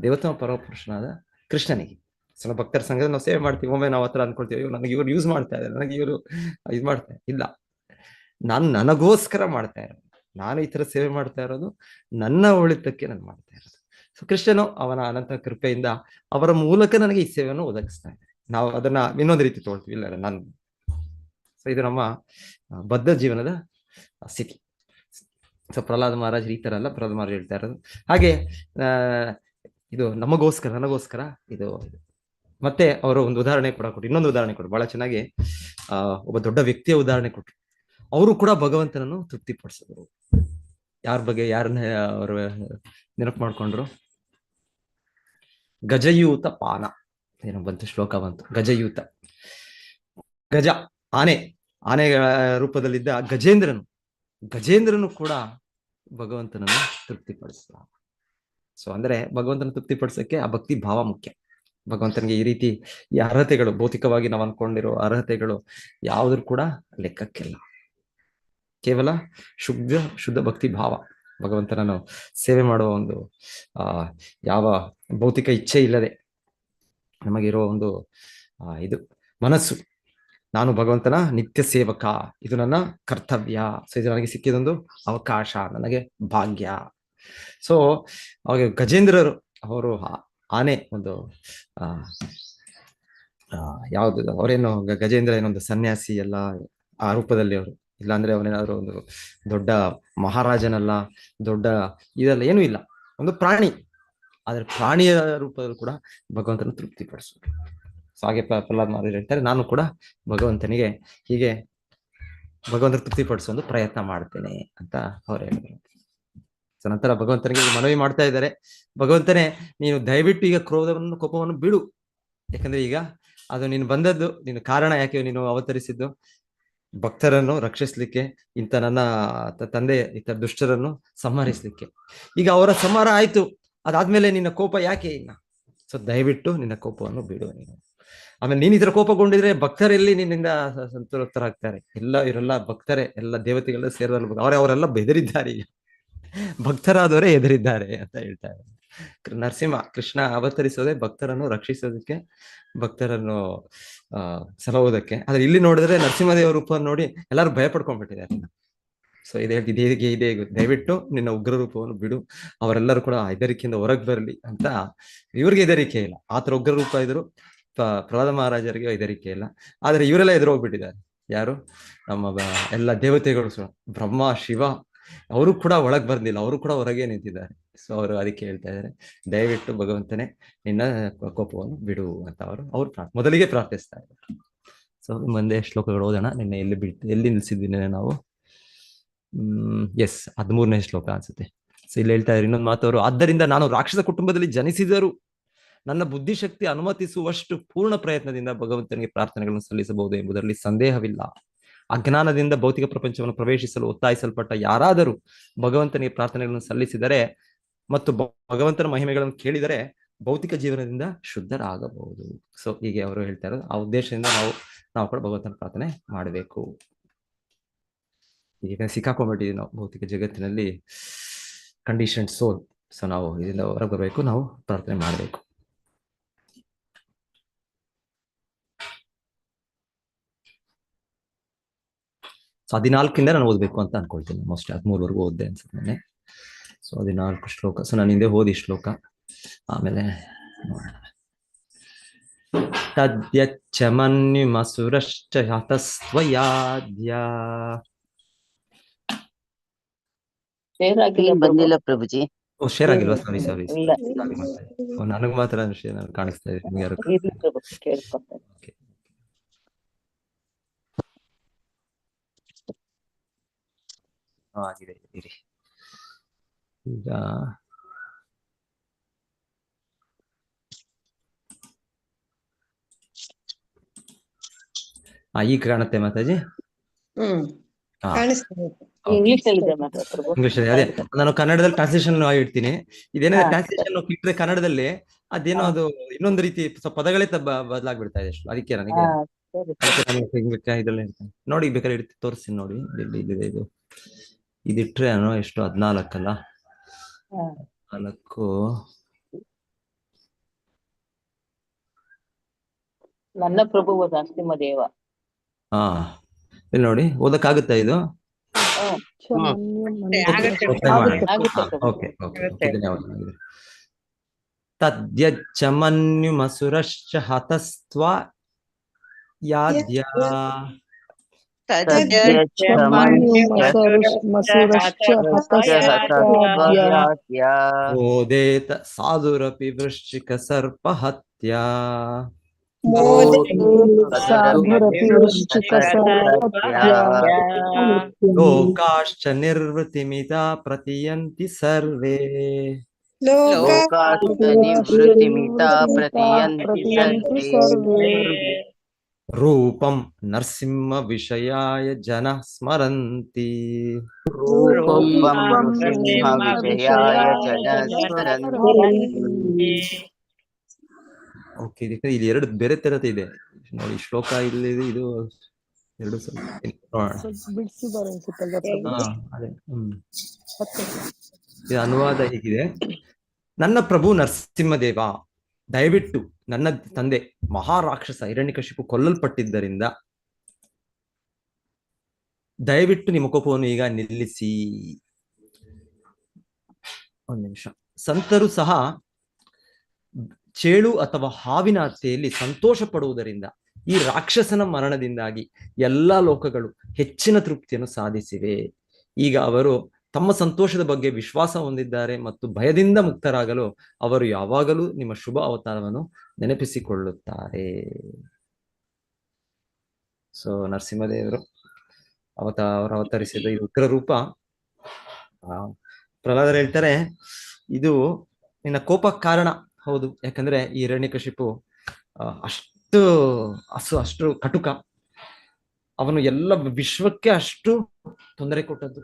ದೇವತಮ ಪರಮಪುರುಷನಾದ ಕೃಷ್ಣನಿಗೆ. ಸೊ ಭಕ್ತರ ಸಂಘದಲ್ಲಿ ನಾವು ಸೇವೆ ಮಾಡ್ತೀವಿ. ಒಮ್ಮೆ ನಾವು ಹತ್ರ ಅನ್ಕೊಳ್ತೀವಿ, ನನಗೆ ಇವ್ರು ಯೂಸ್ ಮಾಡ್ತಾ ಇದ್ದಾರೆ, ನನಗೆ ಇವರು ಇದು ಮಾಡ್ತಾ ಇಲ್ಲ, ನಾನು ನನಗೋಸ್ಕರ ಮಾಡ್ತಾ ಇರೋದು, ನಾನು ಈ ತರ ಸೇವೆ ಮಾಡ್ತಾ ಇರೋದು ನನ್ನ ಒಳಿತಕ್ಕೆ ನಾನು ಮಾಡ್ತಾ ಇರೋದು. ಸೊ ಕೃಷ್ಣನು ಅವನ ಅನಂತ ಕೃಪೆಯಿಂದ ಅವರ ಮೂಲಕ ನನಗೆ ಈ ಸೇವೆಯನ್ನು ಒದಗಿಸ್ತಾ ಇದ್ದಾರೆ. ನಾವು ಅದನ್ನ ಇನ್ನೊಂದು ರೀತಿ ತಗೊಳ್ತೀವಿ, ಇಲ್ಲ ನಾನು. ಸೊ ಇದು ನಮ್ಮ ಬದ್ಧ ಜೀವನದ ಸ್ಥಿತಿ. ಸೊ ಪ್ರಹ್ಲಾದ ಮಹಾರಾಜ್ ಈ ತರ ಅಲ್ಲ, ಪ್ರಹ್ಲಾದ ಮಹಾರಾಜ್ ಹೇಳ್ತಾ ಇರೋದು ಹಾಗೆ ಇದು ನನಗೋಸ್ಕರ ಇದು. ಮತ್ತೆ ಅವರು ಒಂದು ಉದಾಹರಣೆ ಕೂಡ ಕೊಟ್ಟರು, ಇನ್ನೊಂದು ಉದಾಹರಣೆ ಕೊಟ್ಟರು ಬಹಳ ಚೆನ್ನಾಗಿ. ಒಬ್ಬ ದೊಡ್ಡ ವ್ಯಕ್ತಿಯ ಉದಾಹರಣೆ ಕೊಟ್ಟರು. ಅವರು ಕೂಡ ಭಗವಂತನನ್ನು ತೃಪ್ತಿಪಡಿಸಿದ್ರು. ಯಾರ ಬಗ್ಗೆ ಯಾರನ್ನ ಅವರು ನೆನಪು ಮಾಡ್ಕೊಂಡ್ರು? ಗಜಯೂತ ಪಾನ ಏನೋ ಬಂತು, ಶ್ಲೋಕ ಬಂತು. ಗಜ ಆನೆಗಳ ರೂಪದಲ್ಲಿದ್ದ ಗಜೇಂದ್ರನು ಕೂಡ ಭಗವಂತನನ್ನು ತೃಪ್ತಿಪಡಿಸಿದ. ಸೊ ಅಂದ್ರೆ ಭಗವಂತನ ತೃಪ್ತಿಪಡಿಸಕ್ಕೆ ಆ ಭಕ್ತಿ ಭಾವ ಮುಖ್ಯ. ಭಗವಂತನಿಗೆ ಈ ರೀತಿ ಈ ಅರ್ಹತೆಗಳು, ಭೌತಿಕವಾಗಿ ನಾವು ಅನ್ಕೊಂಡಿರೋ ಅರ್ಹತೆಗಳು ಯಾವ್ದು ಕೂಡ ಲೆಕ್ಕಕ್ಕಿಲ್ಲ. ಕೇವಲ ಶುದ್ಧ ಭಕ್ತಿ ಭಾವ, ಭಗವಂತನನ್ನು ಸೇವೆ ಮಾಡುವ ಒಂದು ಯಾವ ಭೌತಿಕ ಇಚ್ಛೆ ಇಲ್ಲದೆ ನಮಗಿರೋ ಒಂದು ಇದು ಮನಸ್ಸು, ನಾನು ಭಗವಂತನ ನಿತ್ಯ ಸೇವಕ, ಇದು ನನ್ನ ಕರ್ತವ್ಯ. ಸೊ ಇದು ನನಗೆ ಸಿಕ್ಕಿದೊಂದು ಅವಕಾಶ, ನನಗೆ ಭಾಗ್ಯ. ಸೊ ಅವಾಗ ಗಜೇಂದ್ರರು ಅವರು ಆನೆ ಒಂದು ಯಾವ್ದು ಅವರೇನು ಗಜೇಂದ್ರ ಏನೊಂದು ಸನ್ಯಾಸಿ ಎಲ್ಲ ಆ ರೂಪದಲ್ಲಿ ಅವರು, ಇಲ್ಲಾಂದ್ರೆ ಅವನೇನಾದ್ರು ಒಂದು ದೊಡ್ಡ ಮಹಾರಾಜನಲ್ಲ, ದೊಡ್ಡ ಇದೆಲ್ಲ ಏನೂ ಇಲ್ಲ, ಒಂದು ಪ್ರಾಣಿ. ಆದ್ರೆ ಪ್ರಾಣಿಯ ರೂಪದಲ್ಲಿ ಕೂಡ ಭಗವಂತನ ತೃಪ್ತಿಪಡಿಸೋದು. ಸೊ ಹಾಗೆ ಪ್ರಹ್ಲಾದ್ ಮಹಾರಾಜ್ ಹೇಳ್ತಾರೆ, ನಾನು ಕೂಡ ಭಗವಂತನಿಗೆ ಹೀಗೆ ಭಗವಂತನ ತೃಪ್ತಿಪಡಿಸೋ ಒಂದು ಪ್ರಯತ್ನ ಮಾಡ್ತೇನೆ ಅಂತ ಅವ್ರು ಹೇಳಿದ್ರು. ಸೊ ನಂತರ ಭಗವಂತನಿಗೆ ಮನವಿ ಮಾಡ್ತಾ ಇದ್ದಾರೆ, ಭಗವಂತನೇ ನೀನು ದಯವಿಟ್ಟು ಈಗ ಕೋಪವನ್ನು ಬಿಡು. ಯಾಕಂದ್ರೆ ಈಗ ಅದು ನೀನು ಬಂದದ್ದು, ನಿನ್ನ ಕಾರಣ ಯಾಕೆ ನೀನು ಅವತರಿಸಿದ್ದು ಭಕ್ತರನ್ನು ರಕ್ಷಿಸ್ಲಿಕ್ಕೆ, ಇಂಥ ನನ್ನ ತಂದೆ ಇಂಥ ದುಷ್ಟರನ್ನು ಸಂಹರಿಸ್ಲಿಕ್ಕೆ. ಈಗ ಅವರ ಸಂಹಾರ ಆಯ್ತು, ಅದಾದ್ಮೇಲೆ ನಿನ್ನ ಕೋಪ ಯಾಕೆ ಈಗ? ಸೊ ದಯವಿಟ್ಟು ನಿನ್ನ ಕೋಪವನ್ನು ಬಿಡು ನೀನು. ಆಮೇಲೆ ನೀನ್ ಇದರ ಕೋಪಗೊಂಡಿದ್ರೆ ಭಕ್ತರೆಲ್ಲಿ ನಿನ್ನಿಂದ ಸಂತೃಪ್ತರಾಗ್ತಾರೆ? ಇವರೆಲ್ಲ ಭಕ್ತರೇ, ಎಲ್ಲ ದೇವತೆಗಳೆಲ್ಲ ಸೇರಿದಲ್ಲ, ಅವರೆಲ್ಲ ಬೆದರಿದ್ದಾರೆ, ಈಗ ಭಕ್ತರಾದವರೇ ಎದುರಿದ್ದಾರೆ ಅಂತ ಹೇಳ್ತಾರೆ. ನರಸಿಂಹ ಕೃಷ್ಣ ಅವತರಿಸೋದೇ ಭಕ್ತರನ್ನು ರಕ್ಷಿಸೋದಕ್ಕೆ, ಭಕ್ತರನ್ನು ಸಲಹುವುದಕ್ಕೆ. ಆದ್ರೆ ಇಲ್ಲಿ ನೋಡಿದ್ರೆ ನರಸಿಂಹದೇವ ರೂಪವನ್ನು ನೋಡಿ ಎಲ್ಲರೂ ಭಯ ಪಡ್ಕೊಂಡ್ಬಿಟ್ಟಿದ್ದಾರೆ. ಸೊ ಇದೇ ದಯವಿಟ್ಟು ನಿನ್ನ ಉಗ್ರ ರೂಪವನ್ನು ಬಿಡು, ಅವರೆಲ್ಲರೂ ಕೂಡ ಹೆದರಿಕೆಯಿಂದ ಹೊರಗೆ ಬರಲಿ ಅಂತ. ಇವ್ರಿಗೆ ಹೆದರಿಕೆ ಇಲ್ಲ, ಆತರ ಉಗ್ರ ರೂಪ ಇದ್ರು ಪ್ರಹ್ಲಾದ ಮಹಾರಾಜರಿಗೆ ಹೆದರಿಕೆ ಇಲ್ಲ. ಆದ್ರೆ ಇವರೆಲ್ಲ ಎದುರೋಗ್ಬಿಟ್ಟಿದ್ದಾರೆ. ಯಾರು? ನಮ್ಮ ಎಲ್ಲ ದೇವತೆಗಳು, ಬ್ರಹ್ಮ ಶಿವ, ಅವರು ಕೂಡ ಒಳಗ್ ಬಂದಿಲ್ಲ, ಅವರು ಕೂಡ ಹೊರಗೆ ನಿಂತಿದ್ದಾರೆ. ಸೊ ಅವರು ಅದಕ್ಕೆ ಹೇಳ್ತಾ ಇದ್ದಾರೆ, ದಯವಿಟ್ಟು ಭಗವಂತನೇ ನಿನ್ನ ಕೋಪವನ್ನು ಬಿಡು ಅಂತ ಅವ್ರು ಮೊದಲಿಗೆ ಪ್ರಾರ್ಥಿಸ್ತಾ ಇದ್ದಾರೆ. ಸೊ ಮುಂದೆ ಶ್ಲೋಕಗಳು ಓದೋಣ. ನಿನ್ನೆ ಎಲ್ಲಿ ನಿಲ್ಸಿದ್ದೀನಿ ನಾವು? ಎಸ್ 13ನೇ ಶ್ಲೋಕ ಅನ್ಸುತ್ತೆ. ಸೊ ಇಲ್ಲಿ ಹೇಳ್ತಾ ಇದ್ದಾರೆ ಇನ್ನೊಂದು ಮಾತವರು, ಆದ್ದರಿಂದ ನಾನು ರಾಕ್ಷಸ ಕುಟುಂಬದಲ್ಲಿ ಜನಿಸಿದರೂ ನನ್ನ ಬುದ್ಧಿಶಕ್ತಿ ಅನುಮತಿಸುವಷ್ಟು ಪೂರ್ಣ ಪ್ರಯತ್ನದಿಂದ ಭಗವಂತನಿಗೆ ಪ್ರಾರ್ಥನೆಗಳನ್ನು ಸಲ್ಲಿಸಬಹುದು ಎಂಬುದರಲ್ಲಿ ಸಂದೇಹವಿಲ್ಲ. ಅಜ್ಞಾನದಿಂದ ಭೌತಿಕ ಪ್ರಪಂಚವನ್ನು ಪ್ರವೇಶಿಸಲು ಒತ್ತಾಯಿಸಲ್ಪಟ್ಟ ಯಾರಾದರೂ ಭಗವಂತನಿಗೆ ಪ್ರಾರ್ಥನೆಗಳನ್ನು ಸಲ್ಲಿಸಿದರೆ ಮತ್ತು ಭಗವಂತನ ಮಹಿಮೆಗಳನ್ನು ಕೇಳಿದರೆ ಭೌತಿಕ ಜೀವನದಿಂದ ಶುದ್ಧರಾಗಬಹುದು. ಸೊ ಹೀಗೆ ಅವರು ಹೇಳ್ತಾರೆ, ಆ ಉದ್ದೇಶದಿಂದ ನಾವು ಕೂಡ ಭಗವಂತನ ಪ್ರಾರ್ಥನೆ ಮಾಡಬೇಕು. ಈಗ ಸಿಕ್ಕಾಕೊಂಡ್ಬಿಟ್ಟಿದ್ದೀವಿ ನಾವು ಭೌತಿಕ ಜಗತ್ತಿನಲ್ಲಿ, ಕಂಡೀಷನ್ ಸೋಲ್. ಸೊ ನಾವು ಇದರಿಂದ ಹೊರಗೆ ಬರಬೇಕು, ನಾವು ಪ್ರಾರ್ಥನೆ ಮಾಡಬೇಕು. ಸೊ 14 ನಾನು ಓದ್ಬೇಕು ಅಂತ ಅನ್ಕೊಳ್ತೀನಿ. ಮೋಸ್ಟ್ 13ವರೆಗೂ ಓದ್ದೆ ಅನ್ಸುತ್ತೆ ನನಗೆ. ಸೊ 14 ಶ್ಲೋಕ. ಸೊ ನಾನು ಹಿಂದೆ ಓದಿ ಶ್ಲೋಕ, ಆಮೇಲೆ ನೋಡೋಣ. ತದ್ಯಚ್ಚ ಮನ್ಯುಮಸುರಶ್ಚ ಹತಸ್ತ್ವಯಾದ್ಯ. ಬಂದಿಲ್ಲ ಪ್ರಭುಜಿ. ಶೇರ್ ಆಗಿಲ್ವಾ? ಸಾರಿ ನನಗೆ ಮಾತ್ರ ಕಾಣಿಸ್ತಾ ಇದೆ. ಆಗಿದೆ ಇರಿ. ಈಗ ಈಗ ಕಾಣುತ್ತೆ ಮಾತಾಜಿ? ಇಂಗ್ಲಿಷ್ ಅಲ್ಲಿ. ಅದೇ ನಾನು ಕನ್ನಡದಲ್ಲಿ ಟ್ರಾನ್ಸ್ಲೇಷನ್ ಇಡ್ತೀನಿ. ಇದೇನಾದ್ರೆ ಟ್ರಾನ್ಸ್ಲೇಷನ್ ಇಟ್ಟರೆ ಕನ್ನಡದಲ್ಲಿ ಅದೇನೋ ಅದು ಇನ್ನೊಂದು ರೀತಿ ಪದಗಳೇ ಬದಲಾಗ್ಬಿಡ್ತಾ ಇದೆ. ಅದಕ್ಕೆ ನನಗೆ ಇದ್ರಲ್ಲಿ ನೋಡಿ, ಬೇಕಾದ್ರೆ ಇಡ್ತಿ ತೋರಿಸ್ತೀನಿ ನೋಡಿ. ಇಲ್ಲಿದೆ ಇದು. ಇದಿಟ್ರೆ ಎಷ್ಟು 14 ಅಲ್ಲ? 14 ನನ್ನ ಪ್ರಭು ನರಸಿಂಹದೇವ. ಇಲ್ಲಿ ನೋಡಿ, ಓದಕ್ಕಾಗುತ್ತಾ ಇದು? ತದ್ಯಚ್ಚ ಮನ್ಯುಮಸುರಶ್ಚ ಹತಸ್ತ್ವ ಯಾದ್ಯ. ಓದೇತ ಸಾಧುರಪಿ ವೃಶ್ಚಿಕ ಸರ್ಪ ಹತ್ಯ. ಲೋಕಾಶ್ಚ ನಿರ್ವೃತಿಮಿತಾ ಪ್ರತಿಯಂತಿ ಸರ್ವೇ. ರೂಪಂ ನರಸಿಂಹ ವಿಷಯಾಯ ಜನ ಸ್ಮರಂತಿ. ಓಕೆ, ಇಲ್ಲಿ 2 ಬೇರೆ ತರದ್ ಇದೆ ನೋಡಿ ಶ್ಲೋಕ. ಇಲ್ಲಿ ಇದು 2 ಇದು ಅನುವಾದ ಹೀಗಿದೆ. ನನ್ನ ಪ್ರಭು ನರಸಿಂಹದೇವ, ದಯವಿಟ್ಟು ನನ್ನ ತಂದೆ ಮಹಾರಾಕ್ಷಸ ಹಿರಣ್ಯಕಶಿಪು ಕೊಲ್ಲಲ್ಪಟ್ಟಿದ್ದರಿಂದ ದಯವಿಟ್ಟು ನಿಮ್ಮ ಕೋಪವನ್ನು ಈಗ ನಿಲ್ಲಿಸಿ. ಒಂದು ನಿಮಿಷ. ಸಂತರು ಸಹ ಚೇಳು ಅಥವಾ ಹಾವಿನ ಹತ್ಯೆಯಲ್ಲಿ ಸಂತೋಷ ಪಡುವುದರಿಂದ ಈ ರಾಕ್ಷಸನ ಮರಣದಿಂದಾಗಿ ಎಲ್ಲಾ ಲೋಕಗಳು ಹೆಚ್ಚಿನ ತೃಪ್ತಿಯನ್ನು ಸಾಧಿಸಿವೆ. ಈಗ ಅವರು ತಮ್ಮ ಸಂತೋಷದ ಬಗ್ಗೆ ವಿಶ್ವಾಸ ಹೊಂದಿದ್ದಾರೆ ಮತ್ತು ಭಯದಿಂದ ಮುಕ್ತರಾಗಲು ಅವರು ಯಾವಾಗಲೂ ನಿಮ್ಮ ಶುಭ ಅವತಾರವನ್ನು ನೆನಪಿಸಿಕೊಳ್ಳುತ್ತಾರೆ. ಸೊ ನರಸಿಂಹದೇವರು ಅವರು ಅವತರಿಸಿದ ಈ ಉಗ್ರ ರೂಪ ಪ್ರಹ್ಲಾದರು ಹೇಳ್ತಾರೆ, ಇದು ನಿನ್ನ ಕೋಪಕ್ಕೆ ಕಾರಣ. ಹೌದು, ಯಾಕಂದ್ರೆ ಈ ಹಿರಣ್ಯಕಶಿಪು ಅಷ್ಟು ಅಷ್ಟು ಕಟುಕ. ಅವನು ಎಲ್ಲ ವಿಶ್ವಕ್ಕೆ ಅಷ್ಟು ತೊಂದರೆ ಕೊಟ್ಟದ್ದು.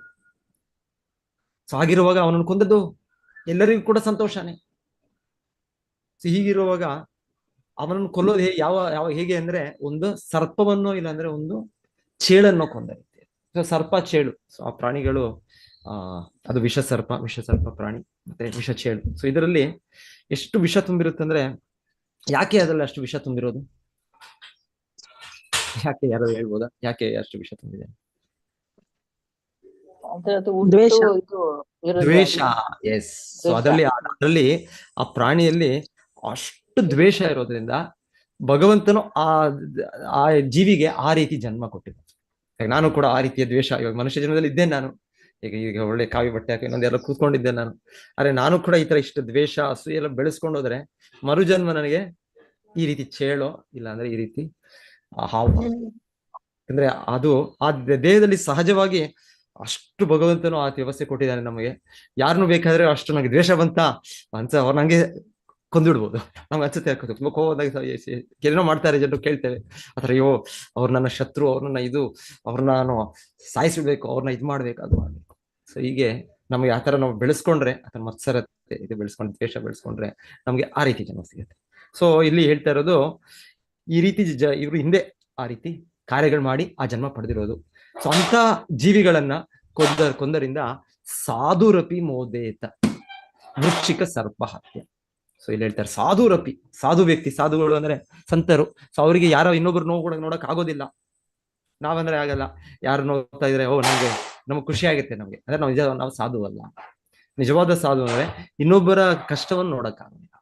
ಸೊ ಹಾಗಿರುವಾಗ ಅವನನ್ನು ಕೊಂದದ್ದು ಎಲ್ಲರಿಗೂ ಕೂಡ ಸಂತೋಷನೇ. ಸೊ ಹೀಗಿರುವಾಗ ಅವನನ್ನು ಕೊಲ್ಲೋದು ಯಾವ ಯಾವ ಹೇಗೆ ಅಂದ್ರೆ, ಒಂದು ಸರ್ಪವನ್ನು ಇಲ್ಲಾಂದ್ರೆ ಒಂದು ಚೇಳನ್ನು ಕೊಂದ ರೀತಿ. ಸೊ ಸರ್ಪ, ಚೇಳು, ಸೊ ಆ ಪ್ರಾಣಿಗಳು ಅದು ವಿಷ ಸರ್ಪ ಪ್ರಾಣಿ, ಮತ್ತೆ ವಿಷ ಚೇಳು. ಸೊ ಇದರಲ್ಲಿ ಎಷ್ಟು ವಿಷ ತುಂಬಿರುತ್ತೆ ಅಂದ್ರೆ, ಯಾಕೆ ಅದರಲ್ಲಿ ಅಷ್ಟು ವಿಷ ತುಂಬಿರೋದು? ಯಾಕೆ, ಯಾರು ಹೇಳ್ಬೋದಾ ಯಾಕೆ ಅಷ್ಟು ವಿಷ ತುಂಬಿದೆ? ಅಂದ್ರೆ ಅದು ದ್ವೇಷ. ಇದು ಇರೋದು. ದ್ವೇಷ. ಎಸ್. ಸೊ ದ್ವೇಷ. ಅದರಲ್ಲಿ ಆ ಪ್ರಾಣಿಯಲ್ಲಿ ಅಷ್ಟು ದ್ವೇಷ ಇರೋದ್ರಿಂದ ಭಗವಂತನು ಆ ಜೀವಿಗೆ ಆ ರೀತಿ ಜನ್ಮ ಕೊಟ್ಟಿದ್ದ. ನಾನು ಕೂಡ ಆ ರೀತಿಯ ದ್ವೇಷ, ಇವಾಗ ಮನುಷ್ಯ ಜನ್ಮದಲ್ಲಿ ಇದ್ದೇನೆ ನಾನು. ಈಗ ಒಳ್ಳೆ ಕಾವಿ ಬಟ್ಟೆ ಹಾಕಿ ಇನ್ನೊಂದೆಲ್ಲ ಕೂತ್ಕೊಂಡಿದ್ದೆ ನಾನು. ಆದ್ರೆ ನಾನು ಕೂಡ ಈ ತರ ಇಷ್ಟು ದ್ವೇಷ, ಅಸೂಯೆ ಎಲ್ಲ ಬೆಳೆಸ್ಕೊಂಡು ಹೋದ್ರೆ ಮರುಜನ್ಮ ನನಗೆ ಈ ರೀತಿ ಚೇಳೋ ಇಲ್ಲ ಅಂದ್ರೆ ಈ ರೀತಿ ಹಾವು. ಅಂದ್ರೆ ಅದು ಆ ದೇಹದಲ್ಲಿ ಸಹಜವಾಗಿ ಅಷ್ಟು ಭಗವಂತನು ಆ ವ್ಯವಸ್ಥೆ ಕೊಟ್ಟಿದ್ದಾನೆ ನಮಗೆ. ಯಾರನ್ನು ಬೇಕಾದ್ರೆ ಅಷ್ಟು ನಂಗೆ ದ್ವೇಷ ಬಂತ ಅಂತ ಅವ್ರು ನಂಗೆ ಕೊಂದಿಡ್ಬೋದು. ನಮ್ಗೆ ಅನ್ಸುತ್ತೆ, ತುಂಬಾ ಕೋವದಾಗ ಏನೋ ಮಾಡ್ತಾರೆ ಜನರು, ಕೇಳ್ತೇವೆ ಆತರ, ಅಯ್ಯೋ ಅವ್ರು ನನ್ನ ಶತ್ರು, ಅವ್ರನ್ನ ಅವ್ರನ್ನ ನಾನು ಸಾಯಿಸ್ಬಿಡ್ಬೇಕು, ಅವ್ರನ್ನ ಇದ್ ಮಾಡ್ಬೇಕು, ಅದು ಮಾಡ್ಬೇಕು. ಸೊ ಹೀಗೆ ನಮಗೆ ಆತರ ನಾವು ಬೆಳೆಸ್ಕೊಂಡ್ರೆ, ಆತರ ಮತ್ಸರತೆ ಇದು ಬೆಳೆಸ್ಕೊಂಡ್ರೆ, ದ್ವೇಷ ಬೆಳೆಸ್ಕೊಂಡ್ರೆ ನಮ್ಗೆ ಆ ರೀತಿ ಜನ್ಮ ಸಿಗುತ್ತೆ. ಸೊ ಇಲ್ಲಿ ಹೇಳ್ತಾ ಇರೋದು, ಈ ರೀತಿ ಇವ್ರು ಹಿಂದೆ ಆ ರೀತಿ ಕಾರ್ಯಗಳು ಮಾಡಿ ಆ ಜನ್ಮ ಪಡೆದಿರೋದು. ಸೊ ಅಂತ ಜೀವಿಗಳನ್ನ ಕೊಂದರಿಂದ ಸಾಧುರಪಿ ಮೋದೇತ ವೃಕ್ಷಿಕ ಸರ್ಪ ಹತ್ಯೆ. ಸೊ ಇಲ್ಲಿ ಹೇಳ್ತಾರೆ ಸಾಧುರಪಿ, ಸಾಧು ವ್ಯಕ್ತಿ, ಸಾಧುಗಳು ಅಂದ್ರೆ ಸಂತರು. ಸೊ ಅವರಿಗೆ ಯಾರೋ ಇನ್ನೊಬ್ರು ನೋವು ನೋಡಕ್ ಆಗೋದಿಲ್ಲ. ನಾವಂದ್ರೆ ಆಗಲ್ಲ. ಯಾರು ನೋಡ್ತಾ ಇದ್ರೆ ನಮ್ಗೆ ಖುಷಿ ಆಗುತ್ತೆ ನಮ್ಗೆ, ಅಂದ್ರೆ ನಾವು ಸಾಧು ಅಲ್ಲ. ನಿಜವಾದ ಸಾಧು ಅಂದ್ರೆ ಇನ್ನೊಬ್ಬರ ಕಷ್ಟವನ್ನು ನೋಡಕ್ ಆಗೋದಿಲ್ಲ.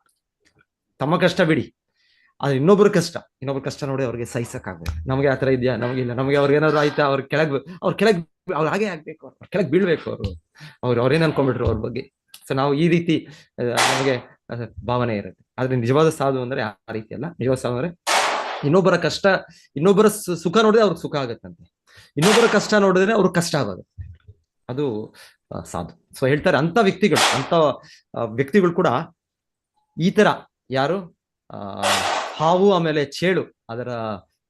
ತಮ್ಮ ಕಷ್ಟ ಬಿಡಿ, ಆದ್ರೆ ಇನ್ನೊಬ್ರ ಕಷ್ಟ ನೋಡಿ ಅವ್ರಿಗೆ ಸಹಿಸಕ್ಕಾಗ್ಬೇಕು. ನಮ್ಗೆ ಆತರ ಇದೆಯಾ? ನಮಗಿಲ್ಲ. ನಮ್ಗೆ ಅವ್ರಿಗೆ ಏನಾದ್ರು ಆಯ್ತಾ, ಅವ್ರ ಕೆಳಗ್ ಅವ್ರು ಹಾಗೆ ಆಗ್ಬೇಕು, ಅವ್ರ ಕೆಳಗ್ ಬೀಳ್ಬೇಕು, ಅವ್ರೇನ್ ಅನ್ಕೊಂಡ್ಬಿಟ್ರು ಅವ್ರ ಬಗ್ಗೆ. ಸೊ ನಾವು ಈ ರೀತಿ ನಮಗೆ ಭಾವನೆ ಇರುತ್ತೆ. ಆದ್ರೆ ನಿಜವಾದ ಸಾಧು ಅಂದ್ರೆ ಆ ರೀತಿ ಅಲ್ಲ. ನಿಜವಾದ ಸಾಧು ಅಂದ್ರೆ ಇನ್ನೊಬ್ಬರ ಕಷ್ಟ, ಇನ್ನೊಬ್ಬರ ಸುಖ ನೋಡಿದ್ರೆ ಅವ್ರಿಗೆ ಸುಖ ಆಗತ್ತಂತೆ, ಇನ್ನೊಬ್ಬರ ಕಷ್ಟ ನೋಡಿದ್ರೆ ಅವ್ರಿಗೆ ಕಷ್ಟ ಆಗೋದು, ಅದು ಸಾಧು. ಸೊ ಹೇಳ್ತಾರೆ ಅಂತ ವ್ಯಕ್ತಿಗಳು ಕೂಡ ಈ ತರ, ಯಾರು ಹಾವು ಆಮೇಲೆ ಚೇಳು ಅದರ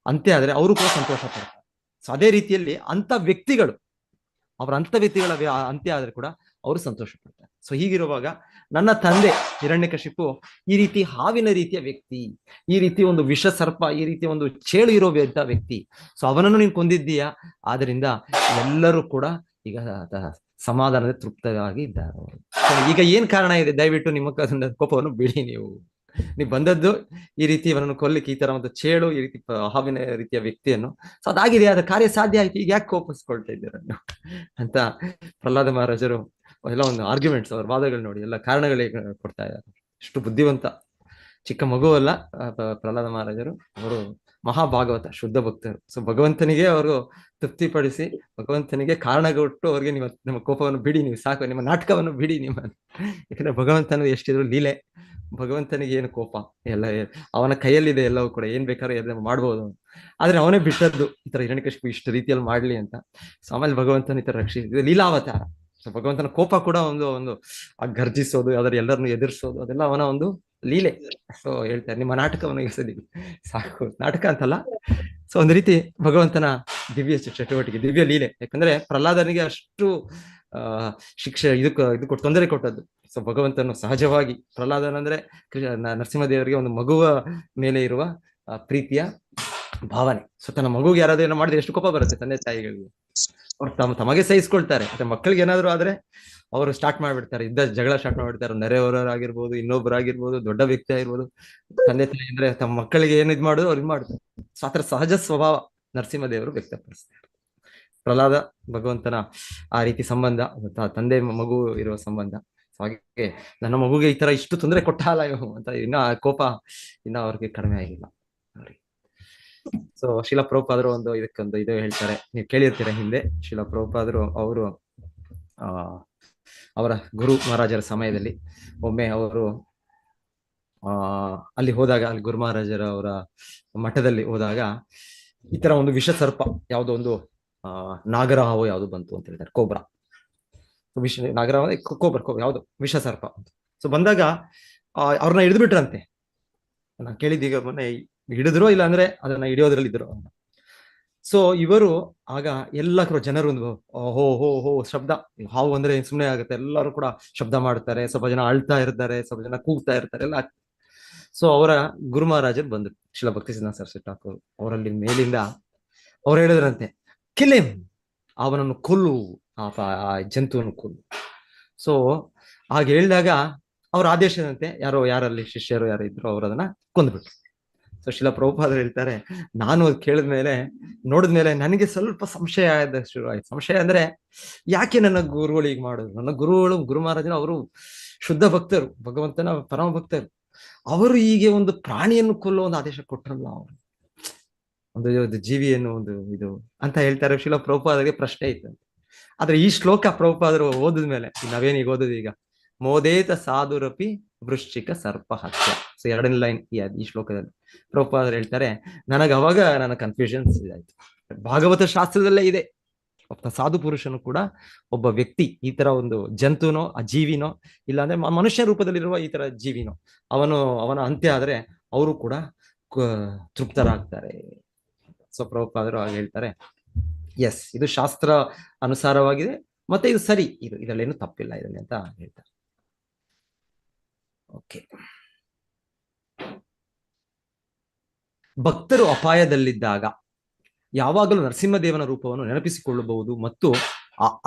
ಅಂತ್ಯ ಆದ್ರೆ ಅವರು ಕೂಡ ಸಂತೋಷ ಪಡ್ತಾರೆ. ಸೊ ಅದೇ ರೀತಿಯಲ್ಲಿ ಅಂತ ವ್ಯಕ್ತಿಗಳ ಅಂತ್ಯ ಆದ್ರೆ ಕೂಡ ಅವರು ಸಂತೋಷ ಪಡ್ತಾರೆ. ಸೊ ಹೀಗಿರುವಾಗ ನನ್ನ ತಂದೆ ಹಿರಣ್ಯಕಶಿಪು ಈ ರೀತಿ ಹಾವಿನ ರೀತಿಯ ವ್ಯಕ್ತಿ, ಈ ರೀತಿ ಒಂದು ವಿಷ ಸರ್ಪ, ಈ ರೀತಿ ಒಂದು ಚೇಳು ಇರೋ ವ್ಯಕ್ತಿ. ಸೊ ಅವನನ್ನು ನೀನು ಕೊಂದಿದ್ದೀಯಾ, ಆದ್ರಿಂದ ಎಲ್ಲರೂ ಕೂಡ ಈಗ ಸಮಾಧಾನದ ತೃಪ್ತವಾಗಿ ಇದ್ದಾರೆ. ಈಗ ಏನ್ ಕಾರಣ ಇದೆ? ದಯವಿಟ್ಟು ನಿಮ್ಮ ಕೋಪವನ್ನು ಬಿಡಿ. ನೀವು ಬಂದದ್ದು ಈ ರೀತಿ ಇವನನ್ನು ಕೊಲ್ಲಿಕ್ಕೆ, ಈ ತರ ಒಂದು ಚೇಳು, ಈ ರೀತಿ ಹಾವಿನ ರೀತಿಯ ವ್ಯಕ್ತಿಯನ್ನು. ಸೊ ಅದಾಗಿದೆ, ಅದ ಕಾರ್ಯ ಸಾಧ್ಯ ಆಯ್ತು, ಈಗ ಯಾಕೆ ಕೋಪಿಸ್ಕೊಳ್ತಾ ಇದ್ದೀರ ಅಂತ ಪ್ರಹ್ಲಾದ ಮಹಾರಾಜರು ಎಲ್ಲ ಒಂದು ಆರ್ಗ್ಯುಮೆಂಟ್ಸ್, ಅವ್ರ ವಾದಗಳು ನೋಡಿ, ಎಲ್ಲ ಕಾರಣಗಳೇ ಕೊಡ್ತಾ ಇದ್ದಾರೆ. ಎಷ್ಟು ಬುದ್ಧಿವಂತ ಚಿಕ್ಕ ಮಗು ಅಲ್ಲ ಪ್ರಹ್ಲಾದ ಮಹಾರಾಜರು. ಅವರು ಮಹಾಭಾಗವತ, ಶುದ್ಧ ಭಕ್ತರು. ಸೊ ಭಗವಂತನಿಗೆ ಅವರು ತೃಪ್ತಿಪಡಿಸಿ, ಭಗವಂತನಿಗೆ ಕಾರಣ ಕೊಟ್ಟು ಅವ್ರಿಗೆ ನಿಮ್ಮ ಕೋಪವನ್ನು ಬಿಡಿ, ನೀವು ಸಾಕು, ನಿಮ್ಮ ನಾಟಕವನ್ನು ಬಿಡಿ ನಿಮ್ಮ. ಯಾಕಂದ್ರೆ ಭಗವಂತನ ಎಷ್ಟಿದ್ರು ಲೀಲೆ, ಭಗವಂತನಿಗೆ ಏನು ಕೋಪ, ಎಲ್ಲ ಅವನ ಕೈಯಲ್ಲಿದೆ, ಎಲ್ಲವೂ ಕೂಡ ಏನ್ ಬೇಕಾದ್ರೂ ಎಲ್ಲ ಮಾಡ್ಬೋದು. ಆದ್ರೆ ಅವನೇ ಬಿಟ್ಟದ್ದು ಈ ತರ ಹಿರಣ್ಯಕಶಿಪು ಇಷ್ಟು ರೀತಿಯಲ್ಲಿ ಮಾಡ್ಲಿ ಅಂತ. ಸೊ ಆಮೇಲೆ ಭಗವಂತನ ಈ ತರ ಇದು ಲೀಲಾವತಾರ. ಸೊ ಭಗವಂತನ ಕೋಪ ಕೂಡ ಒಂದು ಗರ್ಜಿಸೋದು, ಅದರ ಎಲ್ಲರನ್ನು ಎದುರಿಸೋದು, ಅದೆಲ್ಲ ಅವನ ಒಂದು ಲೀಲೆ. ಸೊ ಹೇಳ್ತಾರೆ, ನಿಮ್ಮ ನಾಟಕವನ್ನು ಎಸದಿ ಸಾಕು. ನಾಟಕ ಅಂತಲ್ಲ, ಸೊ ಒಂದು ರೀತಿ ಭಗವಂತನ ದಿವ್ಯ ಚಟುವಟಿಕೆ, ದಿವ್ಯ ಲೀಲೆ. ಯಾಕಂದ್ರೆ ಪ್ರಹ್ಲಾದನಿಗೆ ಅಷ್ಟು ಶಿಕ್ಷೆ ಇದಕ್ಕೆ ತೊಂದರೆ ಕೊಟ್ಟದ್ದು. ಸೊ ಭಗವಂತನು ಸಹಜವಾಗಿ, ಪ್ರಹ್ಲಾದನಂದ್ರೆ ನರಸಿಂಹದೇವರಿಗೆ ಒಂದು ಮಗುವ ಮೇಲೆ ಇರುವ ಪ್ರೀತಿಯ ಭಾವನೆ. ಸೊ ತನ್ನ ಮಗುಗೆ ಯಾರಾದ್ರೂ ಏನೋ ಮಾಡಿದ್ರೆ ಎಷ್ಟು ಕೋಪ ಬರುತ್ತೆ ತಂದೆ ತಾಯಿಗಳಿಗೆ. ಅವ್ರು ತಮಗೆ ಸಹಿಸ್ಕೊಳ್ತಾರೆ, ಮತ್ತೆ ಮಕ್ಕಳಿಗೆ ಏನಾದ್ರು ಆದ್ರೆ ಅವರು ಸ್ಟಾರ್ಟ್ ಮಾಡ್ಬಿಡ್ತಾರೆ, ಜಗಳ ಸ್ಟಾರ್ಟ್ ಮಾಡ್ಬಿಡ್ತಾರೆ. ನೆರೆಯವರಾಗಿರ್ಬೋದು, ಇನ್ನೊಬ್ಬರಾಗಿರ್ಬೋದು, ದೊಡ್ಡ ವ್ಯಕ್ತಿ ಆಗಿರ್ಬೋದು, ತಂದೆ ತಾಯಿ ಅಂದ್ರೆ ತಮ್ಮ ಮಕ್ಕಳಿಗೆ ಏನ್ ಇದ್ ಮಾಡೋದು ಅವ್ರು ಇದ್ ಮಾಡ್ತಾರೆ. ಸೊ ಆತರ ಸಹಜ ಸ್ವಭಾವ ನರಸಿಂಹದೇವರು ವ್ಯಕ್ತಪಡಿಸ್ತಾರೆ. ಪ್ರಹ್ಲಾದ ಭಗವಂತನ ಆ ರೀತಿ ಸಂಬಂಧ, ತಂದೆ ಮಗು ಇರುವ ಸಂಬಂಧ. ಹಾಗೆ ನನ್ನ ಮಗುಗೆ ಈ ತರ ಇಷ್ಟು ತೊಂದರೆ ಕೊಟ್ಟಲ್ಲ ಅಂತ ಇನ್ನ ಕೋಪ ಇನ್ನ ಅವ್ರಿಗೆ ಕಡಿಮೆ ಆಗಿಲ್ಲ. ಸೊ ಶಿಲಾ ಪ್ರಭುಪಾದರು ಇದಕ್ಕೊಂದು ಇದು ಹೇಳ್ತಾರೆ, ನೀವು ಕೇಳಿರ್ತೀರ ಹಿಂದೆ. ಶಿಲಾ ಪ್ರಭುಪಾದರು ಅವರು ಅವರ ಗುರು ಮಹಾರಾಜರ ಸಮಯದಲ್ಲಿ ಒಮ್ಮೆ ಅವರು ಅಲ್ಲಿ ಹೋದಾಗ, ಅಲ್ಲಿ ಗುರು ಮಹಾರಾಜರ ಅವರ ಮಠದಲ್ಲಿ ಹೋದಾಗ ಈ ತರ ಒಂದು ವಿಷ ಸರ್ಪ, ಯಾವುದೋ ಒಂದು ನಾಗರ ಹಾವು ಯಾವ್ದು ಬಂತು ಅಂತ ಹೇಳ್ತಾರೆ, ಕೋಬ್ರಾ. ನಾಗರ ಕೋಬರ್ ಯಾವುದು ವಿಷ ಸರ್ಪ. ಸೊ ಬಂದಾಗ ಅವ್ರನ್ನ ಹಿಡಿದು ಬಿಟ್ರಂತೆ. ನಾನು ಕೇಳಿದ್ದೀಗ ಮೊನ್ನೆ, ಹಿಡಿದ್ರು ಇಲ್ಲ ಅಂದ್ರೆ ಅದನ್ನ ಹಿಡಿಯೋದ್ರಲ್ಲಿ ಇದ್ರು. ಸೊ ಇವರು ಆಗ ಎಲ್ಲ ಜನರು ಒಂದು ಹೋ ಹೋ ಹೋ ಶಬ್ದ, ಹಾವು ಅಂದ್ರೆ ಸುಮ್ಮನೆ ಆಗುತ್ತೆ, ಎಲ್ಲರೂ ಕೂಡ ಶಬ್ದ ಮಾಡ್ತಾರೆ, ಸ್ವಲ್ಪ ಜನ ಅಳ್ತಾ ಇರ್ತಾರೆ, ಸ್ವಲ್ಪ ಜನ ಕೂಗ್ತಾ ಇರ್ತಾರೆ ಎಲ್ಲ. ಸೊ ಅವರ ಗುರು ಮಹಾರಾಜರು ಬಂದ್ರು, ಶಿಲ ಭಕ್ತಿ ಸಿದ್ಧಾಂತ ಸರಸ್ವತಿ ಠಾಕೂರ್ ಅವರಲ್ಲಿ ಮೇಲಿಂದ ಅವ್ರು ಹೇಳಿದ್ರಂತೆ, ಕಿಲಿಂ, ಅವನನ್ನು ಕೊಲ್ಲು, ಆ ಜಂತುವನ್ನು ಕೊಲ್ಲು. ಸೊ ಹಾಗೆ ಹೇಳಿದಾಗ ಅವ್ರ ಆದೇಶದಂತೆ ಯಾರಲ್ಲಿ ಶಿಷ್ಯರು ಯಾರು ಇದ್ರು ಅವ್ರು ಅದನ್ನ ಕೊಂದ್ಬಿಟ್ರು. ಸೊ ಶಿಲ ಪ್ರಭುಪಾದರು ಹೇಳ್ತಾರೆ, ನಾನು ಅದು ಕೇಳಿದ್ಮೇಲೆ ನೋಡಿದ್ಮೇಲೆ ನನಗೆ ಸ್ವಲ್ಪ ಸಂಶಯ ಶುರು ಆಯ್ತು. ಸಂಶಯ ಅಂದ್ರೆ ಯಾಕೆ ನನ್ನ ಗುರುಗಳು ಈಗ ಮಾಡೋದು? ನನ್ನ ಗುರುಗಳು, ಗುರು ಮಹಾರಾಜನ ಅವರು ಶುದ್ಧ ಭಕ್ತರು, ಭಗವಂತನ ಪರಮ ಭಕ್ತರು, ಅವರು ಹೀಗೆ ಒಂದು ಪ್ರಾಣಿಯನ್ನು ಕೊಲ್ಲೋ ಒಂದು ಆದೇಶ ಕೊಟ್ರಲ್ಲ, ಅವರು ಒಂದು ಜೀವಿಯನ್ನು ಒಂದು ಇದು ಅಂತ ಹೇಳ್ತಾರೆ. ಶಿಲ ಪ್ರಭುಪಾದರಿಗೆ ಪ್ರಶ್ನೆ ಇತ್ತು. ಆದ್ರೆ ಈ ಶ್ಲೋಕ ಪ್ರಭುಪಾದರು ಓದಿದ್ಮೇಲೆ, ನಾವೇನೀಗ ಓದೋದು ಈಗ, ಮೋದೇತ ಸಾಧುರಪಿ ವೃಶ್ಚಿಕ ಸರ್ಪ ಹತ್ಯ. ಸೊ 2ನೇ ಲೈನ್ ಈ ಶ್ಲೋಕದಲ್ಲಿ ಪ್ರಭುಪಾದರು ಹೇಳ್ತಾರೆ, ಅವಾಗ ನನ್ನ ಕನ್ಫ್ಯೂಷನ್ಸ್ ಇದಾಯ್ತು. ಭಾಗವತ ಶಾಸ್ತ್ರದಲ್ಲೇ ಇದೆ, ಒಬ್ಬ ಸಾಧು ಪುರುಷನು ಕೂಡ, ಒಬ್ಬ ವ್ಯಕ್ತಿ ಈ ತರ ಒಂದು ಜಂತುನೋ ಜೀವಿನೋ ಇಲ್ಲಾಂದ್ರೆ ಮನುಷ್ಯ ರೂಪದಲ್ಲಿರುವ ಈ ತರ ಜೀವಿನೋ ಅವನ ಅಂತ್ಯ ಆದ್ರೆ ಅವರು ಕೂಡ ತೃಪ್ತರಾಗ್ತಾರೆ. ಸೊ ಪ್ರಭುಪಾದರು ಹಾಗೆ ಹೇಳ್ತಾರೆ, ಎಸ್, ಇದು ಶಾಸ್ತ್ರ ಅನುಸಾರವಾಗಿದೆ, ಮತ್ತೆ ಇದು ಸರಿ, ಇದರಲ್ಲೇನು ತಪ್ಪಿಲ್ಲ ಇದರಲ್ಲಿ ಅಂತ ಹೇಳ್ತಾರೆ. ಓಕೆ. ಭಕ್ತರು ಅಪಾಯದಲ್ಲಿದ್ದಾಗ ಯಾವಾಗಲೂ ನರಸಿಂಹದೇವನ ರೂಪವನ್ನು ನೆನಪಿಸಿಕೊಳ್ಳಬಹುದು, ಮತ್ತು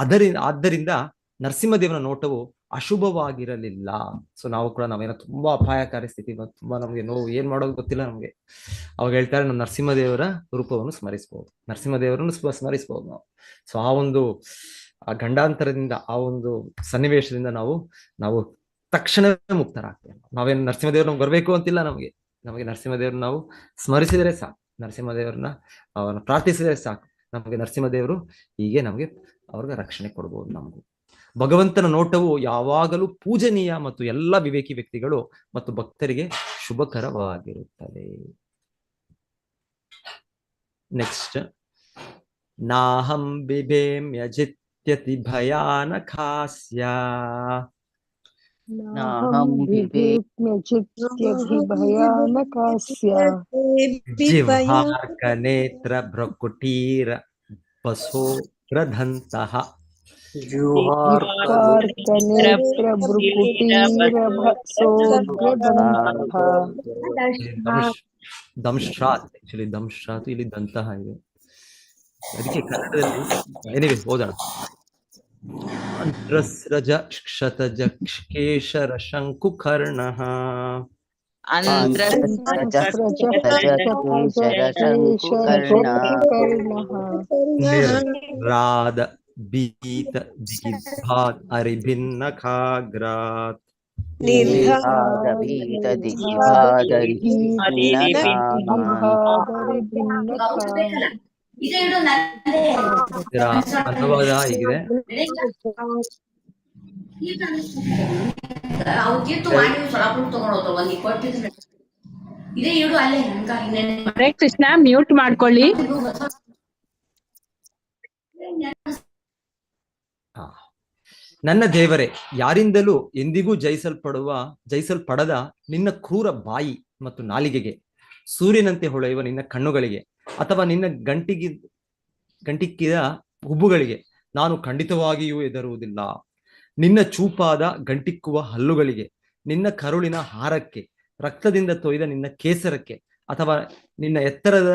ಆದ್ದರಿಂದ ನರಸಿಂಹದೇವನ ನೋಟವು ಅಶುಭವಾಗಿರಲಿಲ್ಲ. ಸೊ ನಾವು ಕೂಡ ನಾವೇನೋ ತುಂಬಾ ಅಪಾಯಕಾರಿ ಸ್ಥಿತಿ, ತುಂಬಾ ನಮ್ಗೆ ನೋವು, ಏನ್ ಮಾಡೋದು ಗೊತ್ತಿಲ್ಲ ನಮ್ಗೆ, ಅವಾಗ ಹೇಳ್ತಾರೆ ನಾವು ನರಸಿಂಹದೇವರ ರೂಪವನ್ನು ಸ್ಮರಿಸಬಹುದು, ನರಸಿಂಹದೇವರನ್ನು ಸ್ಮರಿಸಬಹುದು ನಾವು. ಸೊ ಆ ಒಂದು ಗಂಡಾಂತರದಿಂದ, ಆ ಒಂದು ಸನ್ನಿವೇಶದಿಂದ ನಾವು ತಕ್ಷಣವೇ ಮುಕ್ತರಾಗ್ತೇವೆ. ನಾವೇನು ನರಸಿಂಹದೇವರು ನಮ್ಗೆ ಬರ್ಬೇಕು ಅಂತಿಲ್ಲ, ನಮಗೆ ನರಸಿಂಹದೇವ್ರನ್ನ ನಾವು ಸ್ಮರಿಸಿದರೆ ಸಾಕು, ನರಸಿಂಹದೇವ್ರನ್ನ ಅವನ್ನ ಪ್ರಾರ್ಥಿಸಿದರೆ ಸಾಕು, ನಮಗೆ ನರಸಿಂಹದೇವರು ಹೀಗೆ ನಮಗೆ ಅವ್ರಿಗೆ ರಕ್ಷಣೆ ಕೊಡ್ಬೋದು. ನಮಗೂ ಭಗವಂತನ ನೋಟವು ಯಾವಾಗಲೂ ಪೂಜನೀಯ ಮತ್ತು ಎಲ್ಲ ವಿವೇಕಿ ವ್ಯಕ್ತಿಗಳು ಮತ್ತು ಭಕ್ತರಿಗೆ ಶುಭಕರವಾಗಿರುತ್ತದೆ. ನೆಕ್ಸ್ಟ್, ನಾಹಂ ಬಿಭೇಮ್ಯ ಜಿತ್ಯತಿ ಭಯಾನಕಾಸ್ಯ ನಾಹಂ ಬಿಭೇಮ್ಯ ಜಿತ್ಯತಿ ಭಯಾನಕಾಸ್ಯ ಜಿಹ್ವಾರ್ಕ ನೇತ್ರ ಭ್ರಕುಟೀರ ಬಸೋಗ್ರದಂತಹ ಜಿಹ್ವಾರ್ಕ ನೇತ್ರ ಭ್ರಕುಟೀರ ಬಸೋಗ್ರದಂತಹ. ದಂಶ್ರಾತ್, ಆಕ್ಚುಲಿ ದಂಶ್ರಾತ್ ಇಲ್ಲಿ ದಂತಹ ಇದೆ, ಅದಕ್ಕೆ ಕನ್ನಡದಲ್ಲಿ ಏನಿದೆ ಓದೋಣ. ಅಂತ್ರಸ್ರಜ ಕ್ಷತಜ ಕೇಶರ ಶಂಕುಕರ್ಣಃ ನಿರ್ರಾದ ಬೀತ ದಿಗ್ಭಾದ್ ಅರಿಭಿನ್ನಖಾಗ್ರಾತ್ ಅನುವಾದ ಹೀಗಿದೆ. ಹರೇ ಕೃಷ್ಣ, ಮ್ಯೂಟ್ ಮಾಡ್ಕೊಳ್ಳಿ. ನನ್ನ ದೇವರೇ, ಯಾರಿಂದಲೂ ಎಂದಿಗೂ ಜಯಿಸಲ್ಪಡದ ನಿನ್ನ ಕ್ರೂರ ಬಾಯಿ ಮತ್ತು ನಾಲಿಗೆಗೆ, ಸೂರ್ಯನಂತೆ ಹೊಳೆಯುವ ನಿನ್ನ ಕಣ್ಣುಗಳಿಗೆ, ಅಥವಾ ನಿನ್ನ ಗಂಟಿಕ್ಕಿದ ಹುಬ್ಬುಗಳಿಗೆ ನಾನು ಖಂಡಿತವಾಗಿಯೂ ಹೆದರುವುದಿಲ್ಲ. ನಿನ್ನ ಚೂಪಾದ ಗಂಟಿಕ್ಕುವ ಹಲ್ಲುಗಳಿಗೆ, ನಿನ್ನ ಕರುಳಿನ ಹಾರಕ್ಕೆ, ರಕ್ತದಿಂದ ತೊಯ್ದ ನಿನ್ನ ಕೇಸರಕ್ಕೆ, ಅಥವಾ ನಿನ್ನ ಎತ್ತರದ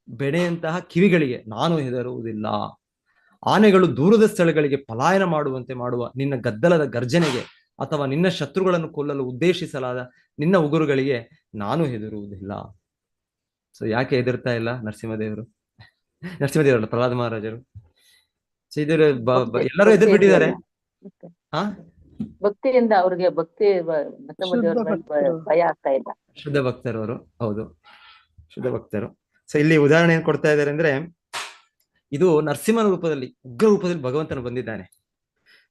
ಬೆಣೆಯಂತಹ ಕಿವಿಗಳಿಗೆ ನಾನು ಹೆದರುವುದಿಲ್ಲ. ಆನೆಗಳು ದೂರದ ಸ್ಥಳಗಳಿಗೆ ಪಲಾಯನ ಮಾಡುವಂತೆ ಮಾಡುವ ನಿನ್ನ ಗದ್ದಲದ ಗರ್ಜನೆಗೆ, ಅಥವಾ ನಿನ್ನ ಶತ್ರುಗಳನ್ನು ಕೊಲ್ಲಲು ಉದ್ದೇಶಿಸಲಾದ ನಿನ್ನ ಉಗುರುಗಳಿಗೆ ನಾನು ಹೆದರುವುದಿಲ್ಲ. ಸೊ ಯಾಕೆ ಹೆದರ್ತಾ ಇಲ್ಲ ನರಸಿಂಹದೇವರಲ್ಲ, ಪ್ರಹ್ಲಾದ ಮಹಾರಾಜರು. ಸೊ ಇದು ಎಲ್ಲರೂ ಹೆದರ್ ಬಿಟ್ಟಿದ್ದಾರೆ. ಭಕ್ತಿಯಿಂದ ಅವ್ರಿಗೆ ಭಯ ಆಗ್ತಾ ಇಲ್ಲ. ಶುದ್ಧ ಭಕ್ತರು ಅವರು, ಹೌದು, ಶುದ್ಧ ಭಕ್ತರು. ಸೊ ಇಲ್ಲಿ ಉದಾಹರಣೆ ಏನ್ ಕೊಡ್ತಾ ಇದ್ದಾರೆ ಅಂದ್ರೆ, ಇದು ನರಸಿಂಹನ ರೂಪದಲ್ಲಿ, ಉಗ್ರ ರೂಪದಲ್ಲಿ ಭಗವಂತನು ಬಂದಿದ್ದಾನೆ.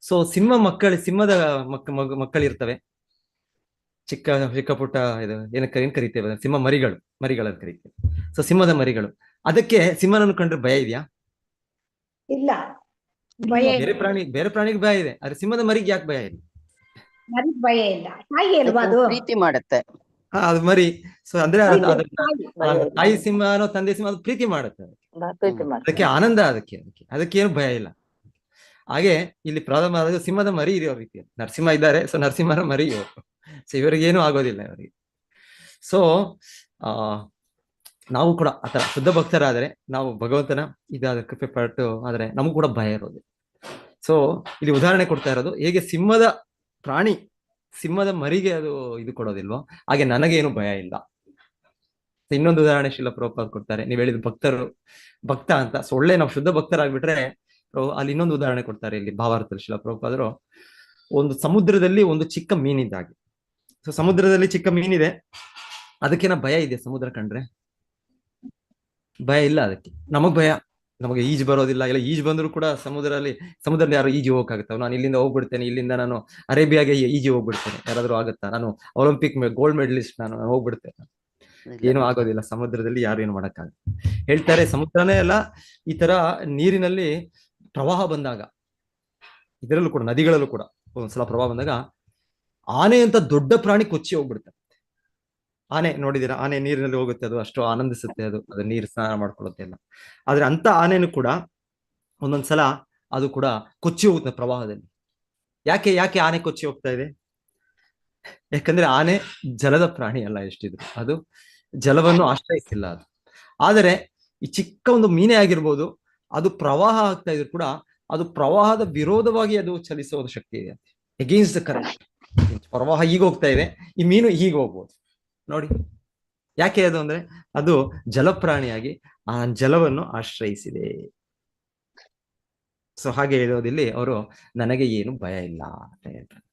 ಸೊ ಸಿಂಹದ ಮಕ್ಕಳಿರ್ತವೆ, ಚಿಕ್ಕ ಪುಟ್ಟ ಇದು ಏನ್ ಕರಿತೇವೆ, ಸಿಂಹ ಮರಿಗಳನ್ನು ಕರಿತೇವೆ. ಸೊ ಸಿಂಹದ ಮರಿಗಳು, ಅದಕ್ಕೆ ಸಿಂಹನನ್ನು ಕಂಡ್ರೆ ಭಯ ಇದೆಯಾ? ಇಲ್ಲ. ಭಯ ಬೇರೆ ಪ್ರಾಣಿಗೆ ಭಯ ಇದೆ, ಆದ್ರೆ ಸಿಂಹದ ಮರಿಗೆ ಯಾಕೆ ಭಯ ಇಲ್ಲ? ಮರಿಗ್ ಭಯ ಇಲ್ಲ. ತಾಯಿ ಅಲ್ವಾ ಅದು? ಪ್ರೀತಿ ಮಾಡುತ್ತೆ. ಅದು ಮರಿ. ಸೊ ಅಂದ್ರೆ ತಾಯಿ. ತಾಯಿ ಸಿಂಹನೋ ತಂದೆ ಸಿಂಹ ಅದು ಪ್ರೀತಿ ಮಾಡುತ್ತೆ, ಪ್ರೀತಿ ಮಾಡುತ್ತೆ. ಅದಕ್ಕೆ ಆನಂದ, ಅದಕ್ಕೇನು ಭಯ ಇಲ್ಲ. ಹಾಗೆ ಇಲ್ಲಿ ಪ್ರಥಮ ಸಿಂಹದ ಮರಿ ಇರೋ ರೀತಿ ನರಸಿಂಹ ಇದ್ದಾರೆ, ಸೊ ನರಸಿಂಹನ ಮರಿ ಇವರು. ಸೊ ಇವರಿಗೇನು ಆಗೋದಿಲ್ಲ ಇವರಿಗೆ. ಸೊ ನಾವು ಕೂಡ ಆತರ ಶುದ್ಧ ಭಕ್ತರಾದ್ರೆ ನಾವು ಭಗವಂತನ ಇದಾದ ಕೃಪೆ ಪಟ್ಟು ಆದ್ರೆ ನಮಗೂ ಕೂಡ ಭಯ ಇರೋದು. ಸೊ ಇಲ್ಲಿ ಉದಾಹರಣೆ ಕೊಡ್ತಾ ಇರೋದು ಹೇಗೆ ಸಿಂಹದ ಮರಿಗೆ ಅದು ಇದು ಕೊಡೋದಿಲ್ವೋ ಹಾಗೆ ನನಗೇನು ಭಯ ಇಲ್ಲ. ಇನ್ನೊಂದು ಉದಾಹರಣೆ ಶಿಲ ಪ್ರಭುಪಾದ ಕೊಡ್ತಾರೆ, ನೀವ್ ಹೇಳಿದ ಭಕ್ತ ಅಂತ. ಸೊ ಒಳ್ಳೆ ನಾವು ಶುದ್ಧ ಭಕ್ತರಾಗ್ಬಿಟ್ರೆ ಅಲ್ಲಿ ಇನ್ನೊಂದು ಉದಾಹರಣೆ ಕೊಡ್ತಾರೆ ಇಲ್ಲಿ ಭಾವಾರ್ಥದಲ್ಲಿ ಶಿಲ ಪ್ರಭುಪಾದರು. ಒಂದು ಸಮುದ್ರದಲ್ಲಿ ಒಂದು ಚಿಕ್ಕ ಮೀನಿದ್ದಾಗೆ. ಸೊ ಸಮುದ್ರದಲ್ಲಿ ಚಿಕ್ಕ ಮೀನಿದೆ, ಅದಕ್ಕೇನ ಭಯ ಇದೆ? ಸಮುದ್ರ ಕಂಡ್ರೆ ಭಯ ಇಲ್ಲ ಅದಕ್ಕೆ. ನಮಗ್ ಭಯ, ನಮಗೆ ಈಜು ಬರೋದಿಲ್ಲ, ಇಲ್ಲ ಈಜು ಬಂದ್ರು ಕೂಡ ಸಮುದ್ರದಲ್ಲಿ ಯಾರು ಈಜಿ ಹೋಗಕ್ಕಾಗತ್ತ? ನಾನು ಇಲ್ಲಿಂದ ಹೋಗ್ಬಿಡ್ತೇನೆ, ಇಲ್ಲಿಂದ ನಾನು ಅರೇಬಿಯಾಗೆ ಈಜಿ ಹೋಗ್ಬಿಡ್ತೇನೆ, ಯಾರಾದ್ರೂ ಆಗುತ್ತಾ? ನಾನು ಒಲಿಂಪಿಕ್ ಗೋಲ್ಡ್ ಮೆಡಲಿಸ್ಟ್, ನಾನು ಹೋಗ್ಬಿಡ್ತೇನೆ. ಏನು ಆಗೋದಿಲ್ಲ, ಸಮುದ್ರದಲ್ಲಿ ಯಾರು ಏನು ಮಾಡಕ್ಕಾಗ. ಹೇಳ್ತಾರೆ ಸಮುದ್ರನೇ ಅಲ್ಲ, ಈ ತರ ನೀರಿನಲ್ಲಿ ಪ್ರವಾಹ ಬಂದಾಗ, ಇದರಲ್ಲೂ ಕೂಡ ನದಿಗಳಲ್ಲೂ ಕೂಡ ಒಂದ್ಸಲ ಪ್ರವಾಹ ಬಂದಾಗ ಆನೆ ಅಂತ ದೊಡ್ಡ ಪ್ರಾಣಿ ಕೊಚ್ಚಿ ಹೋಗ್ಬಿಡುತ್ತೆ. ಆನೆ ನೋಡಿದೀರಾ? ಆನೆ ನೀರಿನಲ್ಲಿ ಹೋಗುತ್ತೆ, ಅದು ಅಷ್ಟು ಆನಂದಿಸುತ್ತೆ, ಅದು ನೀರು ಸ್ನಾನ ಮಾಡ್ಕೊಳ್ಳುತ್ತೆ ಎಲ್ಲ. ಆದ್ರೆ ಅಂತ ಆನೆನೂ ಕೂಡ ಒಂದೊಂದ್ಸಲ ಅದು ಕೂಡ ಕೊಚ್ಚಿ ಹೋಗುತ್ತೆ ಪ್ರವಾಹದಲ್ಲಿ. ಯಾಕೆ ಆನೆ ಕೊಚ್ಚಿ ಹೋಗ್ತಾ ಇದೆ? ಯಾಕಂದ್ರೆ ಆನೆ ಜಲದ ಪ್ರಾಣಿ ಅಲ್ಲ, ಎಷ್ಟಿದ್ರು ಅದು ಜಲವನ್ನು ಆಶ್ರಯಿಸಿಲ್ಲ ಅದು. ಆದರೆ ಈ ಚಿಕ್ಕ ಒಂದು ಮೀನೇ ಆಗಿರ್ಬೋದು, ಅದು ಪ್ರವಾಹ ಆಗ್ತಾ ಇದ್ರು ಕೂಡ ಅದು ಪ್ರವಾಹದ ವಿರೋಧವಾಗಿ ಅದು ಚಲಿಸೋದು ಶಕ್ತಿ ಇದೆ, ಎಗೇನ್ಸ್ಟ್ ದ ಕರೆಂಟ್. ಪ್ರವಾಹ ಈಗ ಹೋಗ್ತಾ ಇದೆ, ಈ ಮೀನು ಹೀಗೆ ಹೋಗ್ಬೋದು ನೋಡಿ. ಯಾಕೆ ಅದು ಅಂದ್ರೆ ಅದು ಜಲಪ್ರಾಣಿಯಾಗಿ ಆ ಜಲವನ್ನು ಆಶ್ರಯಿಸಿದೆ. ಸೊ ಹಾಗೆ ಹೇಳೋದಿಲ್ಲಿ ಅವರು, ನನಗೆ ಏನು ಭಯ ಇಲ್ಲ ಅಂತ ಹೇಳ್ತಾರೆ.